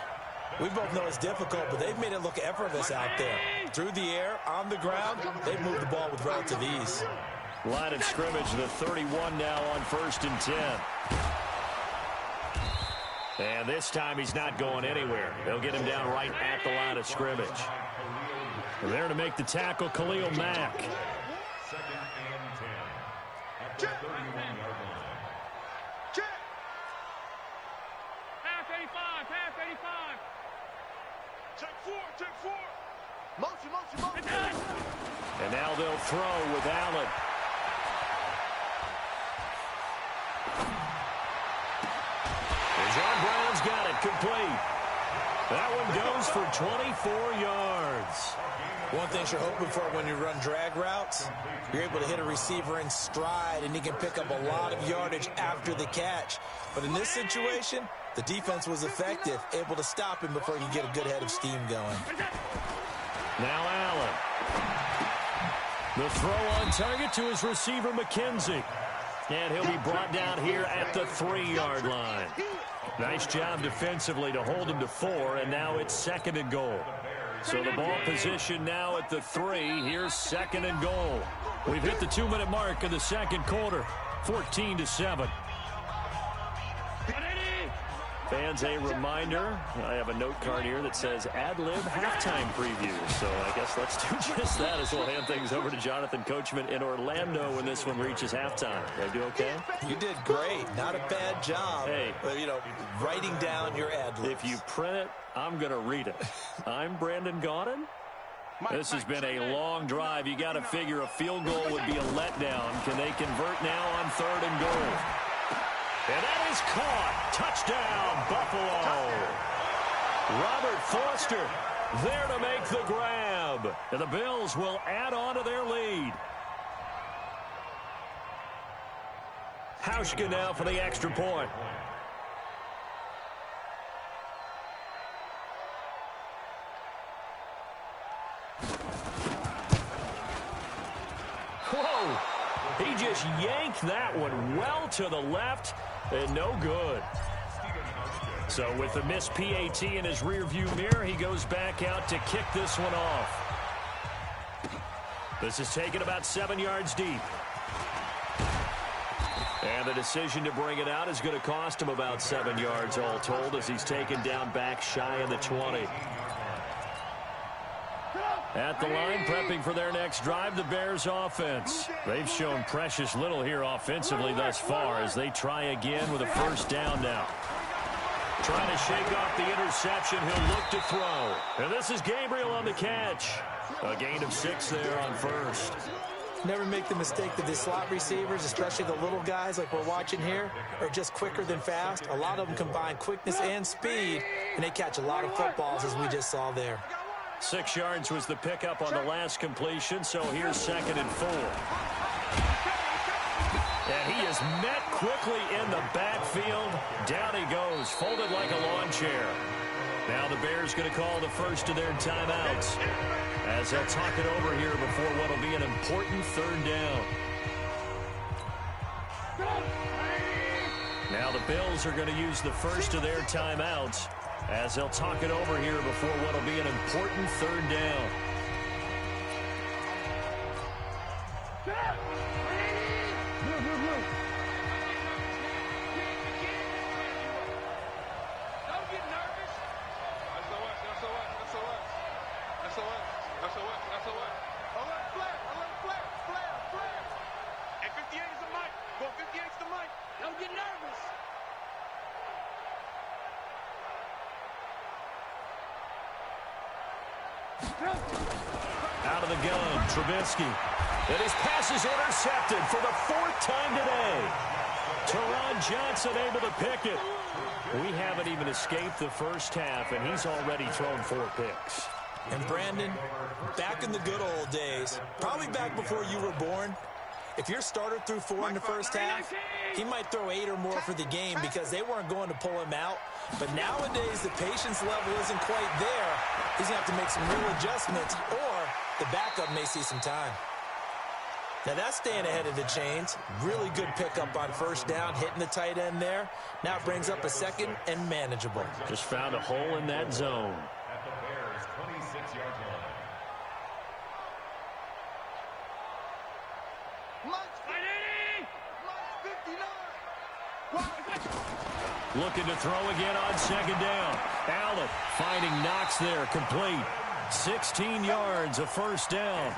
We both know it's difficult, but they've made it look effortless out there. Through the air, on the ground, they've moved the ball with relative ease. Line of scrimmage, the 31 now on 1st and 10. And this time he's not going anywhere. They'll get him down right at the line of scrimmage. And there to make the tackle, Khalil Mack. 2nd and 10 at the 31-yard line. Half 85. Check 4. Motion. And now they'll throw with Allen. And John Brown's got it complete. That one goes for 24 yards. One thing you're hoping for when you run drag routes, you're able to hit a receiver in stride, and he can pick up a lot of yardage after the catch. But in this situation, the defense was effective, able to stop him before he could get a good head of steam going. Now Allen. The throw on target to his receiver, McKenzie. And he'll be brought down here at the 3-yard line. Nice job defensively to hold him to 4, and now it's 2nd and goal. So the ball position now at the 3. Here's 2nd and goal. We've hit the 2-minute mark of the 2nd quarter, 14-7. Fans, a reminder, I have a note card here that says ad-lib halftime preview. So I guess let's do just that as we'll hand things over to Jonathan Coachman in Orlando when this one reaches halftime. Did I do okay? You did great. Not a bad job. Hey. Writing down your ad-libs. If you print it, I'm going to read it. I'm Brandon Gaudin. This has been a long drive. You got to figure a field goal would be a letdown. Can they convert now on 3rd and goal? And that is caught. Touchdown, Buffalo. Robert Foster there to make the grab. And the Bills will add on to their lead. Hauschka now for the extra point. Whoa. He just yanked that one well to the left and no good. So with the missed PAT in his rearview mirror, he goes back out to kick this one off. This is taken about 7 yards deep. And the decision to bring it out is going to cost him about 7 yards all told as he's taken down back shy of the 20. At the line, prepping for their next drive, the Bears offense. They've shown precious little here offensively thus far as they try again with a first down now. Trying to shake off the interception. He'll look to throw. And this is Gabriel on the catch. A gain of 6 there on first. Never make the mistake that the slot receivers, especially the little guys like we're watching here, are just quicker than fast. A lot of them combine quickness and speed, and they catch a lot of footballs as we just saw there. 6 yards was the pickup on the last completion, so here's 2nd and 4. And he is met quickly in the backfield. Down he goes, folded like a lawn chair. Now the Bears going to call the first of their timeouts as they'll talk it over here before what will be an important 3rd down. Now the Bills are going to use the first of their timeouts as they'll talk it over here before what will be an important 3rd down. Out of the gun, Trubisky. And his pass is intercepted for the 4th time today. Teron Johnson able to pick it. We haven't even escaped the first half, and he's already thrown 4 picks. And Brandon, back in the good old days, probably back before you were born, if your starter threw 4 in the first half, he might throw 8 or more for the game because they weren't going to pull him out. But nowadays, the patience level isn't quite there. He's going to have to make some real adjustments, or the backup may see some time. Now, that's staying ahead of the chains. Really good pickup on first down, hitting the tight end there. Now it brings up a 2nd and manageable. Just found a hole in that zone. At the Bears' 26-yard line. Looking to throw again on 2nd down. Allen finding Knox there, complete. 16 yards, a first down.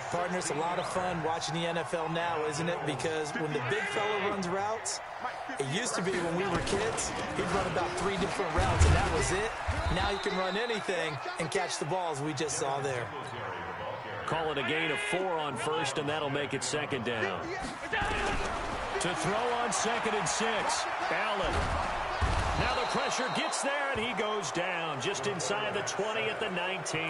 Partner, it's a lot of fun watching the NFL now, isn't it? Because when the big fella runs routes, it used to be when we were kids, he'd run about 3 different routes, and that was it. Now he can run anything and catch the balls we just saw there. Call it a gain of 4 on first, and that'll make it 2nd down. To throw on 2nd and 6, Allen. Now the pressure gets there, and he goes down just inside the 20 at the 19.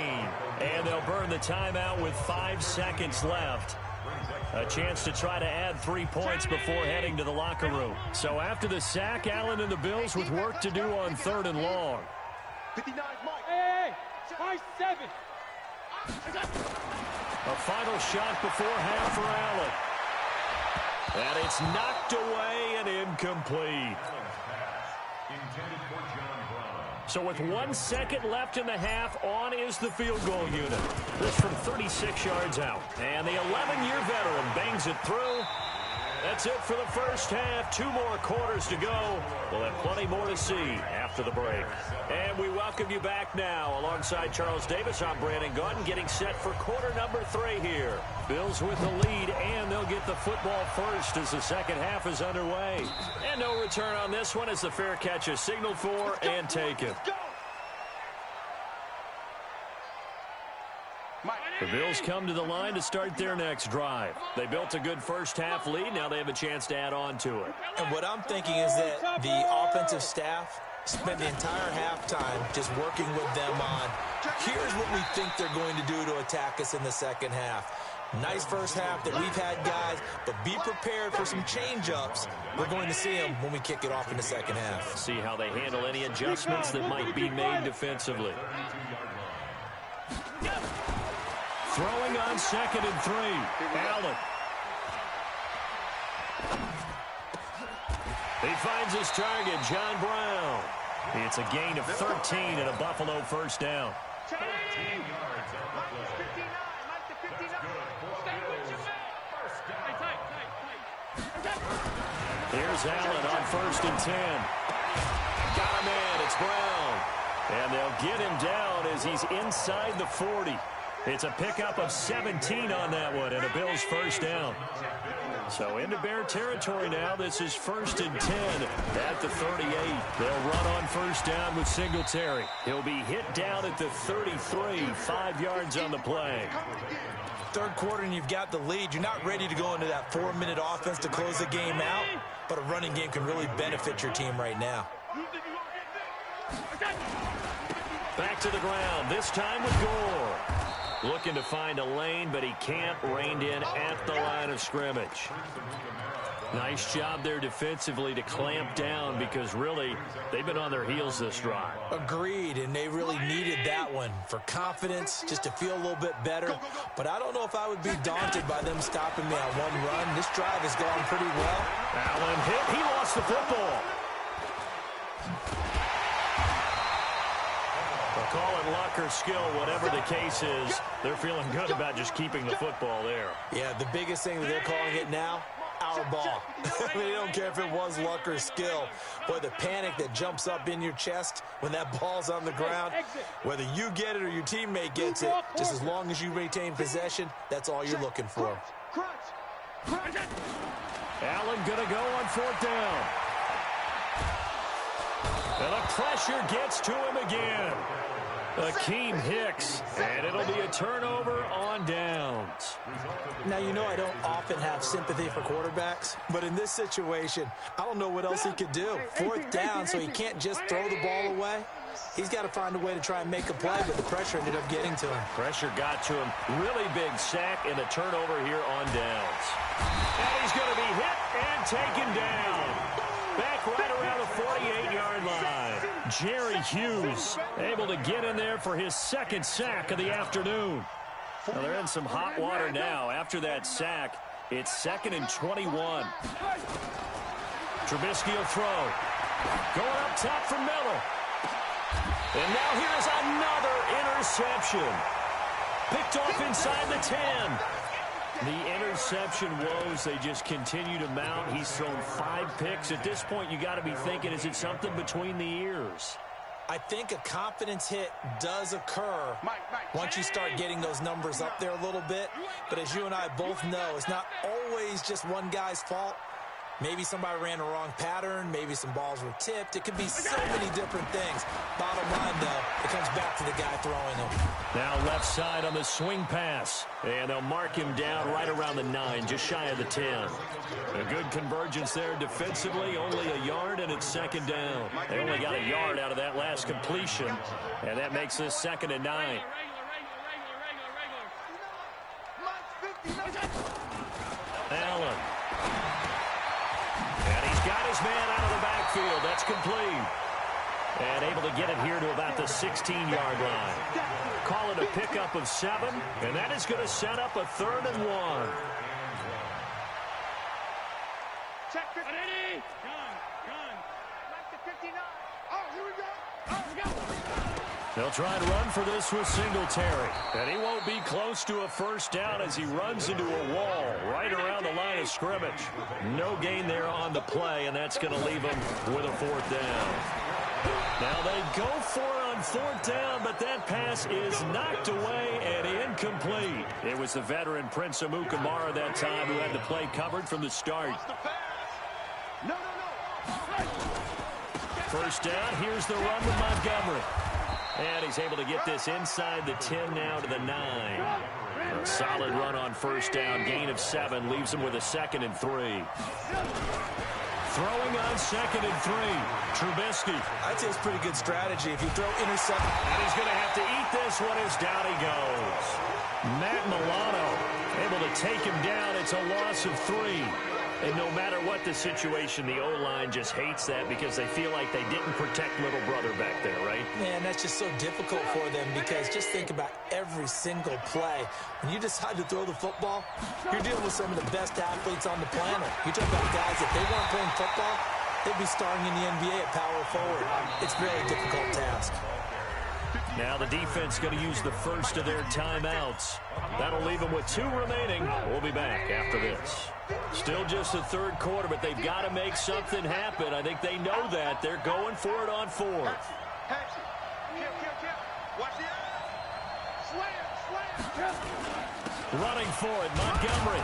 And they'll burn the timeout with 5 seconds left. A chance to try to add 3 points before heading to the locker room. So after the sack, Allen and the Bills with work to do on 3rd and long. 59, Mike. Hey, 7. A final shot before half for Allen. And it's knocked away and incomplete. So with 1 second left in the half, on is the field goal unit. This from 36 yards out. And the 11-year veteran bangs it through. That's it for the first half. 2 more quarters to go. We'll have plenty more to see after the break. And we welcome you back now. Alongside Charles Davis, I'm Brandon Gaudin, getting set for quarter number 3 here. Bills with the lead, and they'll get the football first as the second half is underway. And no return on this one as the fair catch is signaled for and taken. The Bills come to the line to start their next drive. They built a good first half lead. Now they have a chance to add on to it. And what I'm thinking is that the offensive staff spent the entire halftime just working with them on, here's what we think they're going to do to attack us in the second half. Nice first half that we've had, guys, but be prepared for some change-ups. We're going to see them when we kick it off in the second half. See how they handle any adjustments that might be made defensively. Throwing on 2nd and 3. Allen. He finds his target, John Brown. It's a gain of 13 and a Buffalo first down. Here's Allen on 1st and 10. Got him in. It's Brown. And they'll get him down as he's inside the 40. It's a pickup of 17 on that one, and a Bills first down. So into Bear territory now. This is 1st and 10 at the 38. They'll run on first down with Singletary. He'll be hit down at the 33, 5 yards on the play. Third quarter and you've got the lead. You're not ready to go into that 4-minute offense to close the game out, but a running game can really benefit your team right now. Back to the ground, this time with Gore. Looking to find a lane, but he can't. Reined in at the line of scrimmage. Nice job there defensively to clamp down because really they've been on their heels this drive. Agreed, and they really needed that one for confidence, just to feel a little bit better. But I don't know if I would be daunted by them stopping me on one run. This drive has gone pretty well. Allen hit. He lost the football. Call it luck or skill, whatever the case is. They're feeling good about just keeping the football there. Yeah, the biggest thing that they're calling it now, our ball. I mean, they don't care if it was luck or skill. Boy, the panic that jumps up in your chest when that ball's on the ground, whether you get it or your teammate gets it, just as long as you retain possession, that's all you're looking for. Allen going to go on 4th down. And the pressure gets to him again. Akeem Hicks, and it'll be a turnover on downs. Now, you know I don't often have sympathy for quarterbacks, but in this situation, I don't know what else he could do. 4th down, so he can't just throw the ball away. He's got to find a way to try and make a play, but the pressure ended up getting to him. Pressure got to him. Really big sack and a turnover here on downs. And he's going to be hit and taken down. Back right around the 48-yard line. Jerry Hughes able to get in there for his 2nd sack of the afternoon. Well, they're in some hot water now. After that sack, it's 2nd and 21. Trubisky will throw. Going up top for Miller. And now here's another interception. Picked off inside the 10. The interception woes, they just continue to mount. He's thrown 5 picks. At this point, you got to be thinking, is it something between the ears? I think a confidence hit does occur once you start getting those numbers up there a little bit. But as you and I both know, it's not always just one guy's fault. Maybe somebody ran the wrong pattern. Maybe some balls were tipped. It could be so many different things. Bottom line, though, it comes back to the guy throwing them. Now left side on the swing pass. And they'll mark him down right around the 9, just shy of the 10. A good convergence there defensively. Only a yard, and it's 2nd down. They only got a yard out of that last completion. And that makes this 2nd and 9. Allen. And he's got his man out of the backfield. That's complete. And able to get it here to about the 16-yard line. Call it a pickup of 7, and that is going to set up a 3rd and 1. Check 50. Gun. Back to 59. Oh, here we go. Oh, we go. They'll try and run for this with Singletary. And he won't be close to a 1st down as he runs into a wall right around the line of scrimmage. No gain there on the play, and that's going to leave him with a 4th down. Now they go for it on 4th down, but that pass is knocked away and incomplete. It was the veteran Prince Amukamara that time who had the play covered from the start. No. 1st down, here's the run with Montgomery. And he's able to get this inside the 10 now to the 9. A solid run on 1st down, gain of 7, leaves him with a 2nd and 3. Throwing on 2nd and 3. Trubisky. I'd say it's pretty good strategy. If you throw intercept. And he's going to have to eat this one as down he goes. Matt Milano able to take him down. It's a loss of 3. And no matter what the situation, the O-line just hates that because they feel like they didn't protect little brother back there, right? Man, that's just so difficult for them because just think about every single play. When you decide to throw the football, you're dealing with some of the best athletes on the planet. You talk about guys, if they weren't playing football, they'd be starring in the NBA at power forward. It's a really difficult task. Now the defense going to use the first of their timeouts. That'll leave them with 2 remaining. We'll be back after this. Still just the 3rd quarter, but they've got to make something happen. I think they know that. They're going for it on 4th. Watch the slam. Running for it, Montgomery.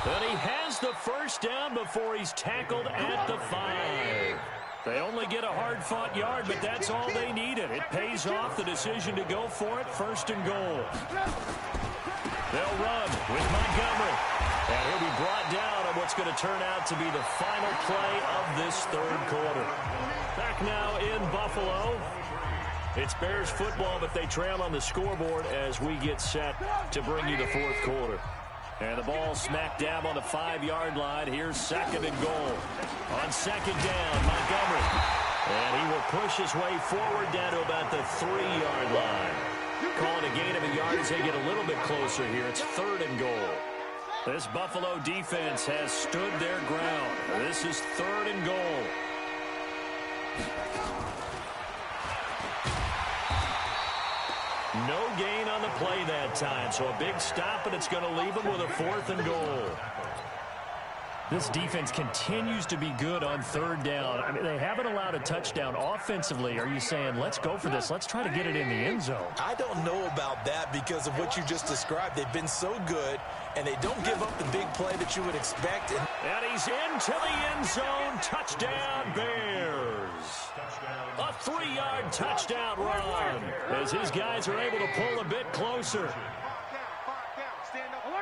And he has the first down before he's tackled at the 5. They only get a hard-fought yard, but that's all they needed. It pays off the decision to go for it, 1st and goal. They'll run with Montgomery. And he'll be brought down on what's going to turn out to be the final play of this 3rd quarter. Back now in Buffalo. It's Bears football, but they trail on the scoreboard as we get set to bring you the 4th quarter. And the ball smack dab on the 5-yard line. Here's 2nd and goal. On 2nd down, Montgomery. And he will push his way forward down to about the 3-yard line. Calling a gain of a yard as they get a little bit closer here. It's 3rd and goal. This Buffalo defense has stood their ground. This is 3rd and goal. No gain on the play that time, so a big stop, and it's going to leave them with a 4th and goal. This defense continues to be good on 3rd down. I mean, they haven't allowed a touchdown offensively. Are you saying, let's go for this, let's try to get it in the end zone? I don't know about that because of what you just described. They've been so good, and they don't give up the big play that you would expect. And he's into the end zone. Touchdown, Bears. A 3-yard touchdown run as his guys are able to pull a bit closer.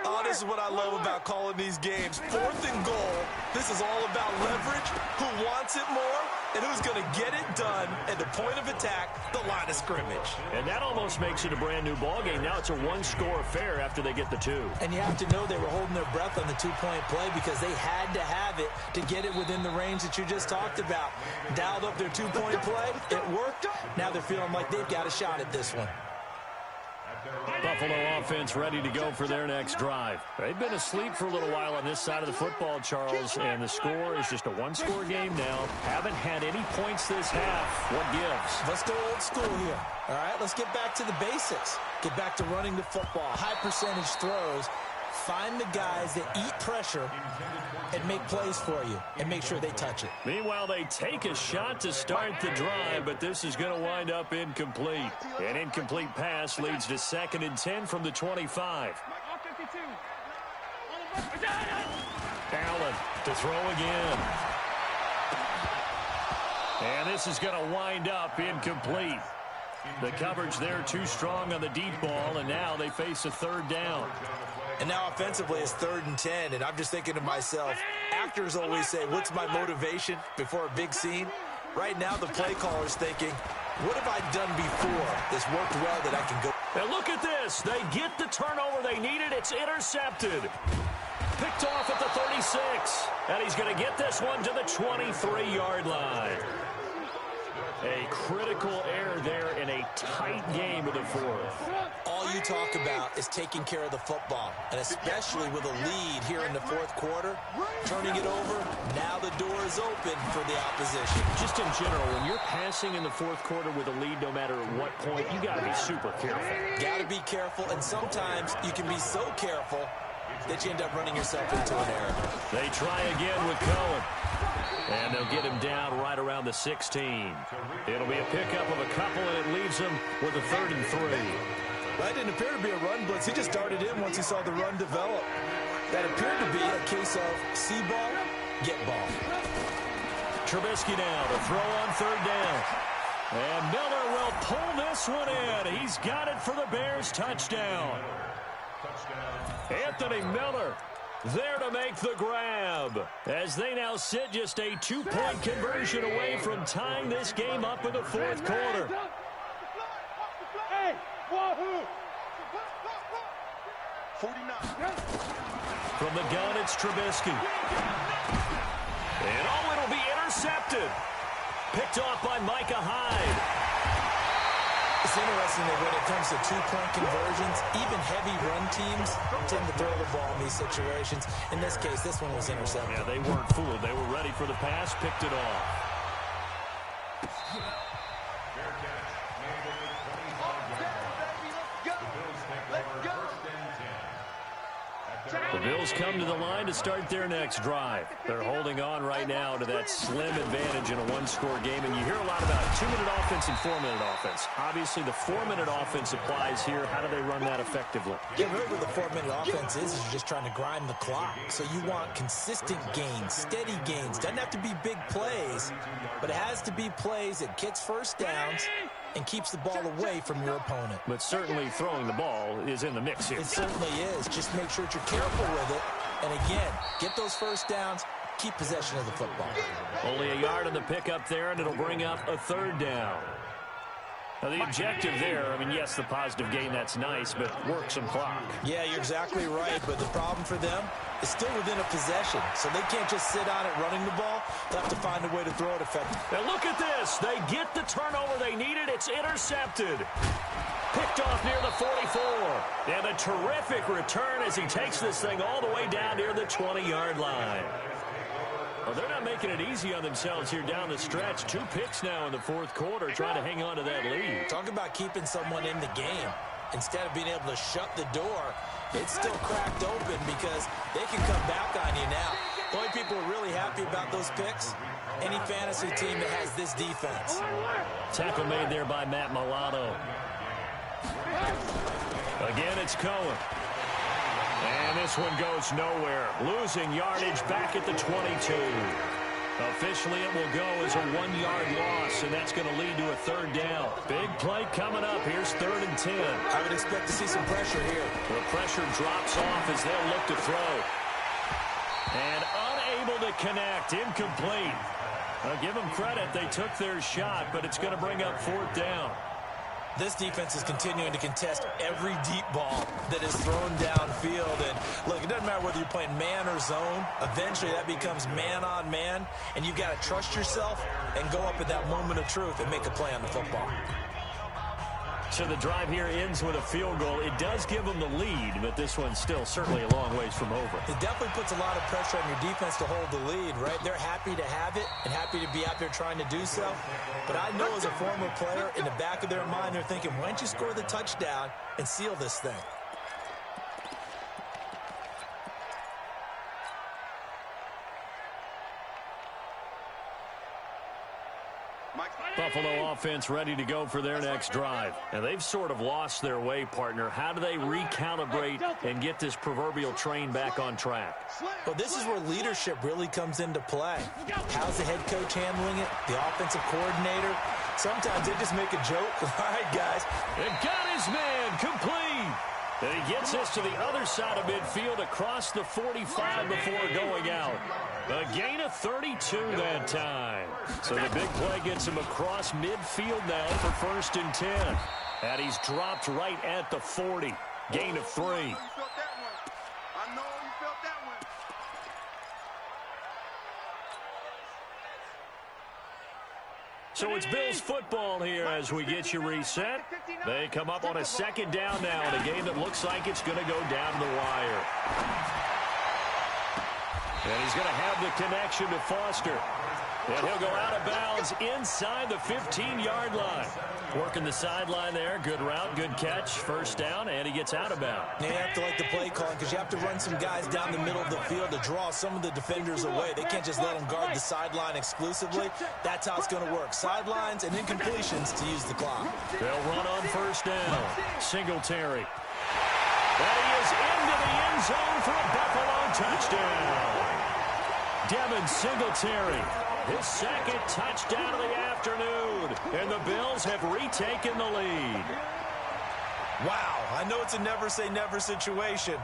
Oh, this is what I love about calling these games. 4th and goal. This is all about leverage, who wants it more, and who's going to get it done at the point of attack, the line of scrimmage. And that almost makes it a brand-new ball game. Now it's a 1-score affair after they get the 2. And you have to know they were holding their breath on the 2-point play because they had to have it to get it within the range that you just talked about. Dialed up their 2-point play. It worked. Now they're feeling like they've got a shot at this one. Buffalo offense ready to go for their next drive. They've been asleep for a little while on this side of the football, Charles, and the score is just a 1-score game now. Haven't had any points this half. What gives? Let's go old school here. All right, let's get back to the basics. Get back to running the football. High percentage throws. Find the guys that eat pressure and make plays for you and make sure they touch it. Meanwhile, they take a shot to start the drive, but this is going to wind up incomplete. An incomplete pass leads to 2nd and 10 from the 25. Allen to throw again. And this is going to wind up incomplete. The coverage there too strong on the deep ball, and now they face a 3rd down. And now offensively it's 3rd and 10, and I'm just thinking to myself, actors always say, what's my motivation before a big scene? Right now the play caller's thinking, what have I done before that's worked well that I can go? And look at this. They get the turnover they needed. It's intercepted. Picked off at the 36. And he's going to get this one to the 23-yard line. A critical error there in a tight game of the 4th. All you talk about is taking care of the football, and especially with a lead here in the 4th quarter, turning it over, now the door is open for the opposition. Just in general, when you're passing in the 4th quarter with a lead, no matter what point, you got to be super careful. Got to be careful, and sometimes you can be so careful that you end up running yourself into an error. They try again with Cohen. And they'll get him down right around the 16. It'll be a pickup of a couple, and it leaves him with a 3rd and 3. That didn't appear to be a run blitz. He just darted in once he saw the run develop. That appeared to be a case of see ball, get ball. Trubisky now to throw on 3rd down. And Miller will pull this one in. He's got it for the Bears touchdown. Anthony Miller there to make the grab as they now sit just a 2-point conversion away from tying this game up in the 4th quarter. Hey, wahoo! 49. From the gun, it's Trubisky. And oh, it'll be intercepted. Picked off by Micah Hyde. It's interesting that when it comes to 2-point conversions, even heavy run teams tend to throw the ball in these situations. In this case, this one was intercepted. Yeah, they weren't fooled. They were ready for the pass, picked it off. The Bills come to the line to start their next drive. They're holding on right now to that slim advantage in a one-score game, and you hear a lot about 2-minute offense and 4-minute offense. Obviously, the 4-minute offense applies here. How do they run that effectively? Yeah, really what the 4-minute offense is you're just trying to grind the clock. So you want consistent gains, steady gains. Doesn't have to be big plays, but it has to be plays that gets first downs and keeps the ball away from your opponent. But certainly throwing the ball is in the mix here. It certainly is. Just make sure that you're careful with it. And again, get those first downs, keep possession of the football. Only a yard on the pickup there, and it'll bring up a 3rd down. Now, the objective there, I mean, yes, the positive gain, that's nice, but work some clock. Yeah, you're exactly right, but the problem for them is still within a possession, so they can't just sit on it running the ball. They'll have to find a way to throw it effectively. Now, look at this. They get the turnover they needed. It's intercepted. Picked off near the 44. And a terrific return as he takes this thing all the way down near the 20-yard line. Well, they're not making it easy on themselves here down the stretch. 2 picks now in the 4th quarter, trying to hang on to that lead. Talk about keeping someone in the game. Instead of being able to shut the door, it's still cracked open because they can come back on you now. The only people who are really happy about those picks, any fantasy team that has this defense. Tackle made there by Matt Milano. Again, it's Cohen. And this one goes nowhere. Losing yardage back at the 22. Officially, it will go as a 1-yard loss, and that's going to lead to a 3rd down. Big play coming up. Here's 3rd and 10. I would expect to see some pressure here. The pressure drops off as they'll look to throw. And unable to connect. Incomplete. I'll give them credit. They took their shot, but it's going to bring up 4th down. This defense is continuing to contest every deep ball that is thrown downfield. And, look, it doesn't matter whether you're playing man or zone. Eventually, that becomes man-on-man, and you've got to trust yourself and go up at that moment of truth and make a play on the football. So the drive here ends with a field goal. It does give them the lead, but this one's still certainly a long ways from over. It definitely puts a lot of pressure on your defense to hold the lead, right? They're happy to have it and happy to be out there trying to do so. But I know as a former player, in the back of their mind, they're thinking, why don't you score the touchdown and seal this thing? Buffalo offense ready to go for their next drive. And they've sort of lost their way, partner. How do they recalibrate and get this proverbial train back on track? Well, this is where leadership really comes into play. How's the head coach handling it? The offensive coordinator? Sometimes they just make a joke. All right, guys. And got his man complete. And he gets this to the other side of midfield across the 45 before going out. A gain of 32 that time. So the big play gets him across midfield now for 1st and 10. And he's dropped right at the 40. Gain of 3. I know you felt that one. So it's Bills football here as we get you reset. They come up on a 2nd down now in a game that looks like it's going to go down to the wire. And he's going to have the connection to Foster. And he'll go out of bounds inside the 15-yard line. Working the sideline there. Good route, good catch. 1st down, and he gets out of bounds. You have to like the play calling because you have to run some guys down the middle of the field to draw some of the defenders away. They can't just let them guard the sideline exclusively. That's how it's going to work. Sidelines and incompletions to use the clock. They'll run on 1st down. Singletary. And he is into the end zone for a Buffalo touchdown. Devin Singletary, his 2nd touchdown of the afternoon. And the Bills have retaken the lead. Wow, I know it's a never-say-never situation,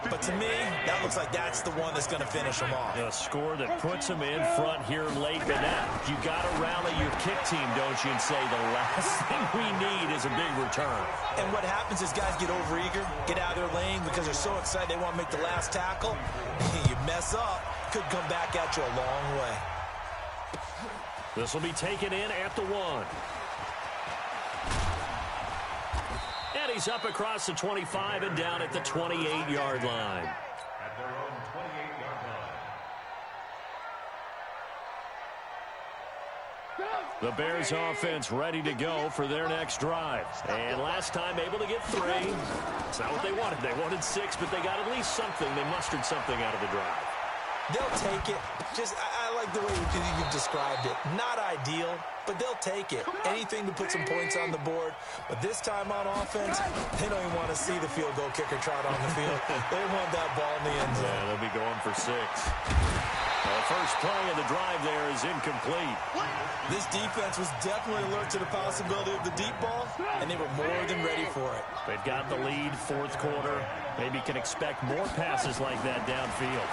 but to me, that looks like that's the one that's going to finish them off. A score that puts them in front here late. But now, you got to rally your kick team, don't you, and say the last thing we need is a big return. And what happens is guys get overeager, get out of their lane because they're so excited they want to make the last tackle. You mess up, could come back at you a long way. This will be taken in at the 1. And he's up across the 25 and down at the 28-yard line. At their own 28-yard line. The Bears offense ready to go for their next drive. And last time able to get 3. It's not what they wanted. They wanted 6, but they got at least something. They mustered something out of the drive. They'll take it. I like the way you've described it. Not ideal, but they'll take it. Anything to put some points on the board. But this time on offense, they don't even want to see the field goal kicker trot on the field. They want that ball in the end zone. Yeah, they'll be going for 6. The first play of the drive there is incomplete. This defense was definitely alert to the possibility of the deep ball, and they were more than ready for it. They've got the lead, fourth quarter. Maybe can expect more passes like that downfield.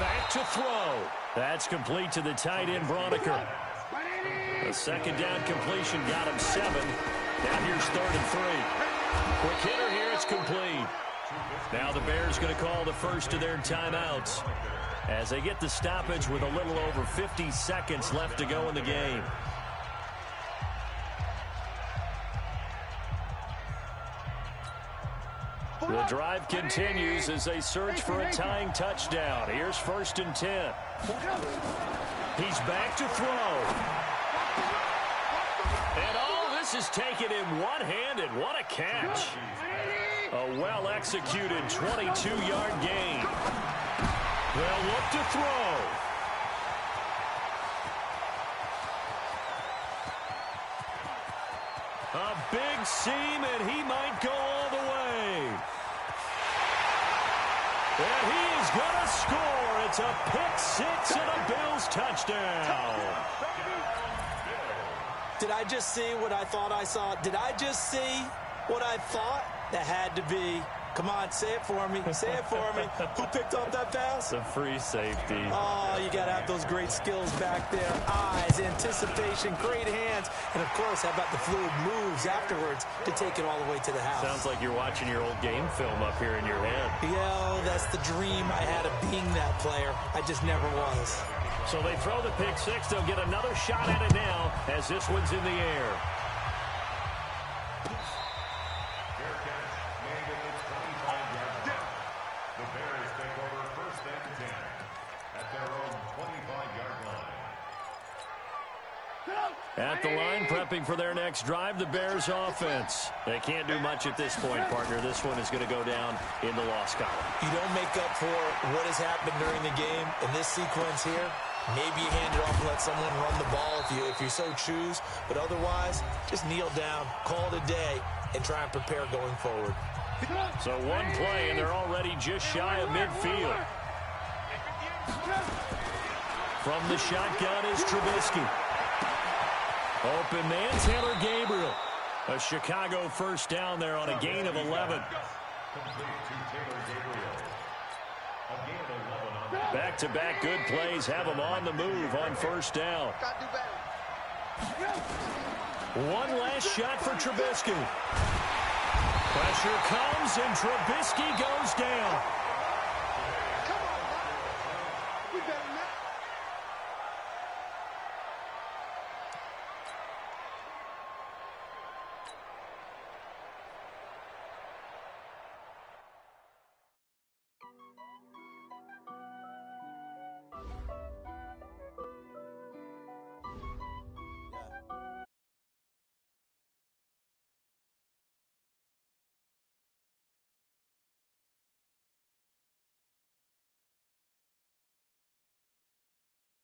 Back to throw. That's complete to the tight end, Broniker. The second down completion got him 7. Now here's 3rd and 3. Quick hitter here, it's complete. Now the Bears going to call the first of their timeouts as they get the stoppage with a little over 50 seconds left to go in the game. The drive continues as they search for a tying touchdown. Here's 1st and 10. He's back to throw. And all this is taken in one-handed. What a catch. A well-executed 22-yard gain. They'll look to throw. A big seam, and he might go all the way. And he is going to score. It's a pick 6 and a Bills touchdown. Did I just see what I thought I saw? Did I just see what I thought? That had to be. Come on, say it for me. Say it for me. Who picked up that pass? The free safety. Oh, you got to have those great skills back there. Eyes, anticipation, great hands. And, of course, how about the fluid moves afterwards to take it all the way to the house? Sounds like you're watching your old game film up here in your head. Yeah, that's the dream I had of being that player. I just never was. So they throw the pick 6. They'll get another shot at it now as this one's in the air. At the line, prepping for their next drive, the Bears offense. They can't do much at this point, partner. This one is going to go down in the loss column. You don't make up for what has happened during the game in this sequence here. Maybe you hand it off and let someone run the ball if you so choose. But otherwise, just kneel down, call it a day, and try and prepare going forward. So one play, and they're already just shy of midfield. From the shotgun is Trubisky. Open man, Taylor Gabriel. A Chicago first down there on a gain of 11. Back-to-back good plays have them on the move on first down. One last shot for Trubisky. Pressure comes, and Trubisky goes down. We better not.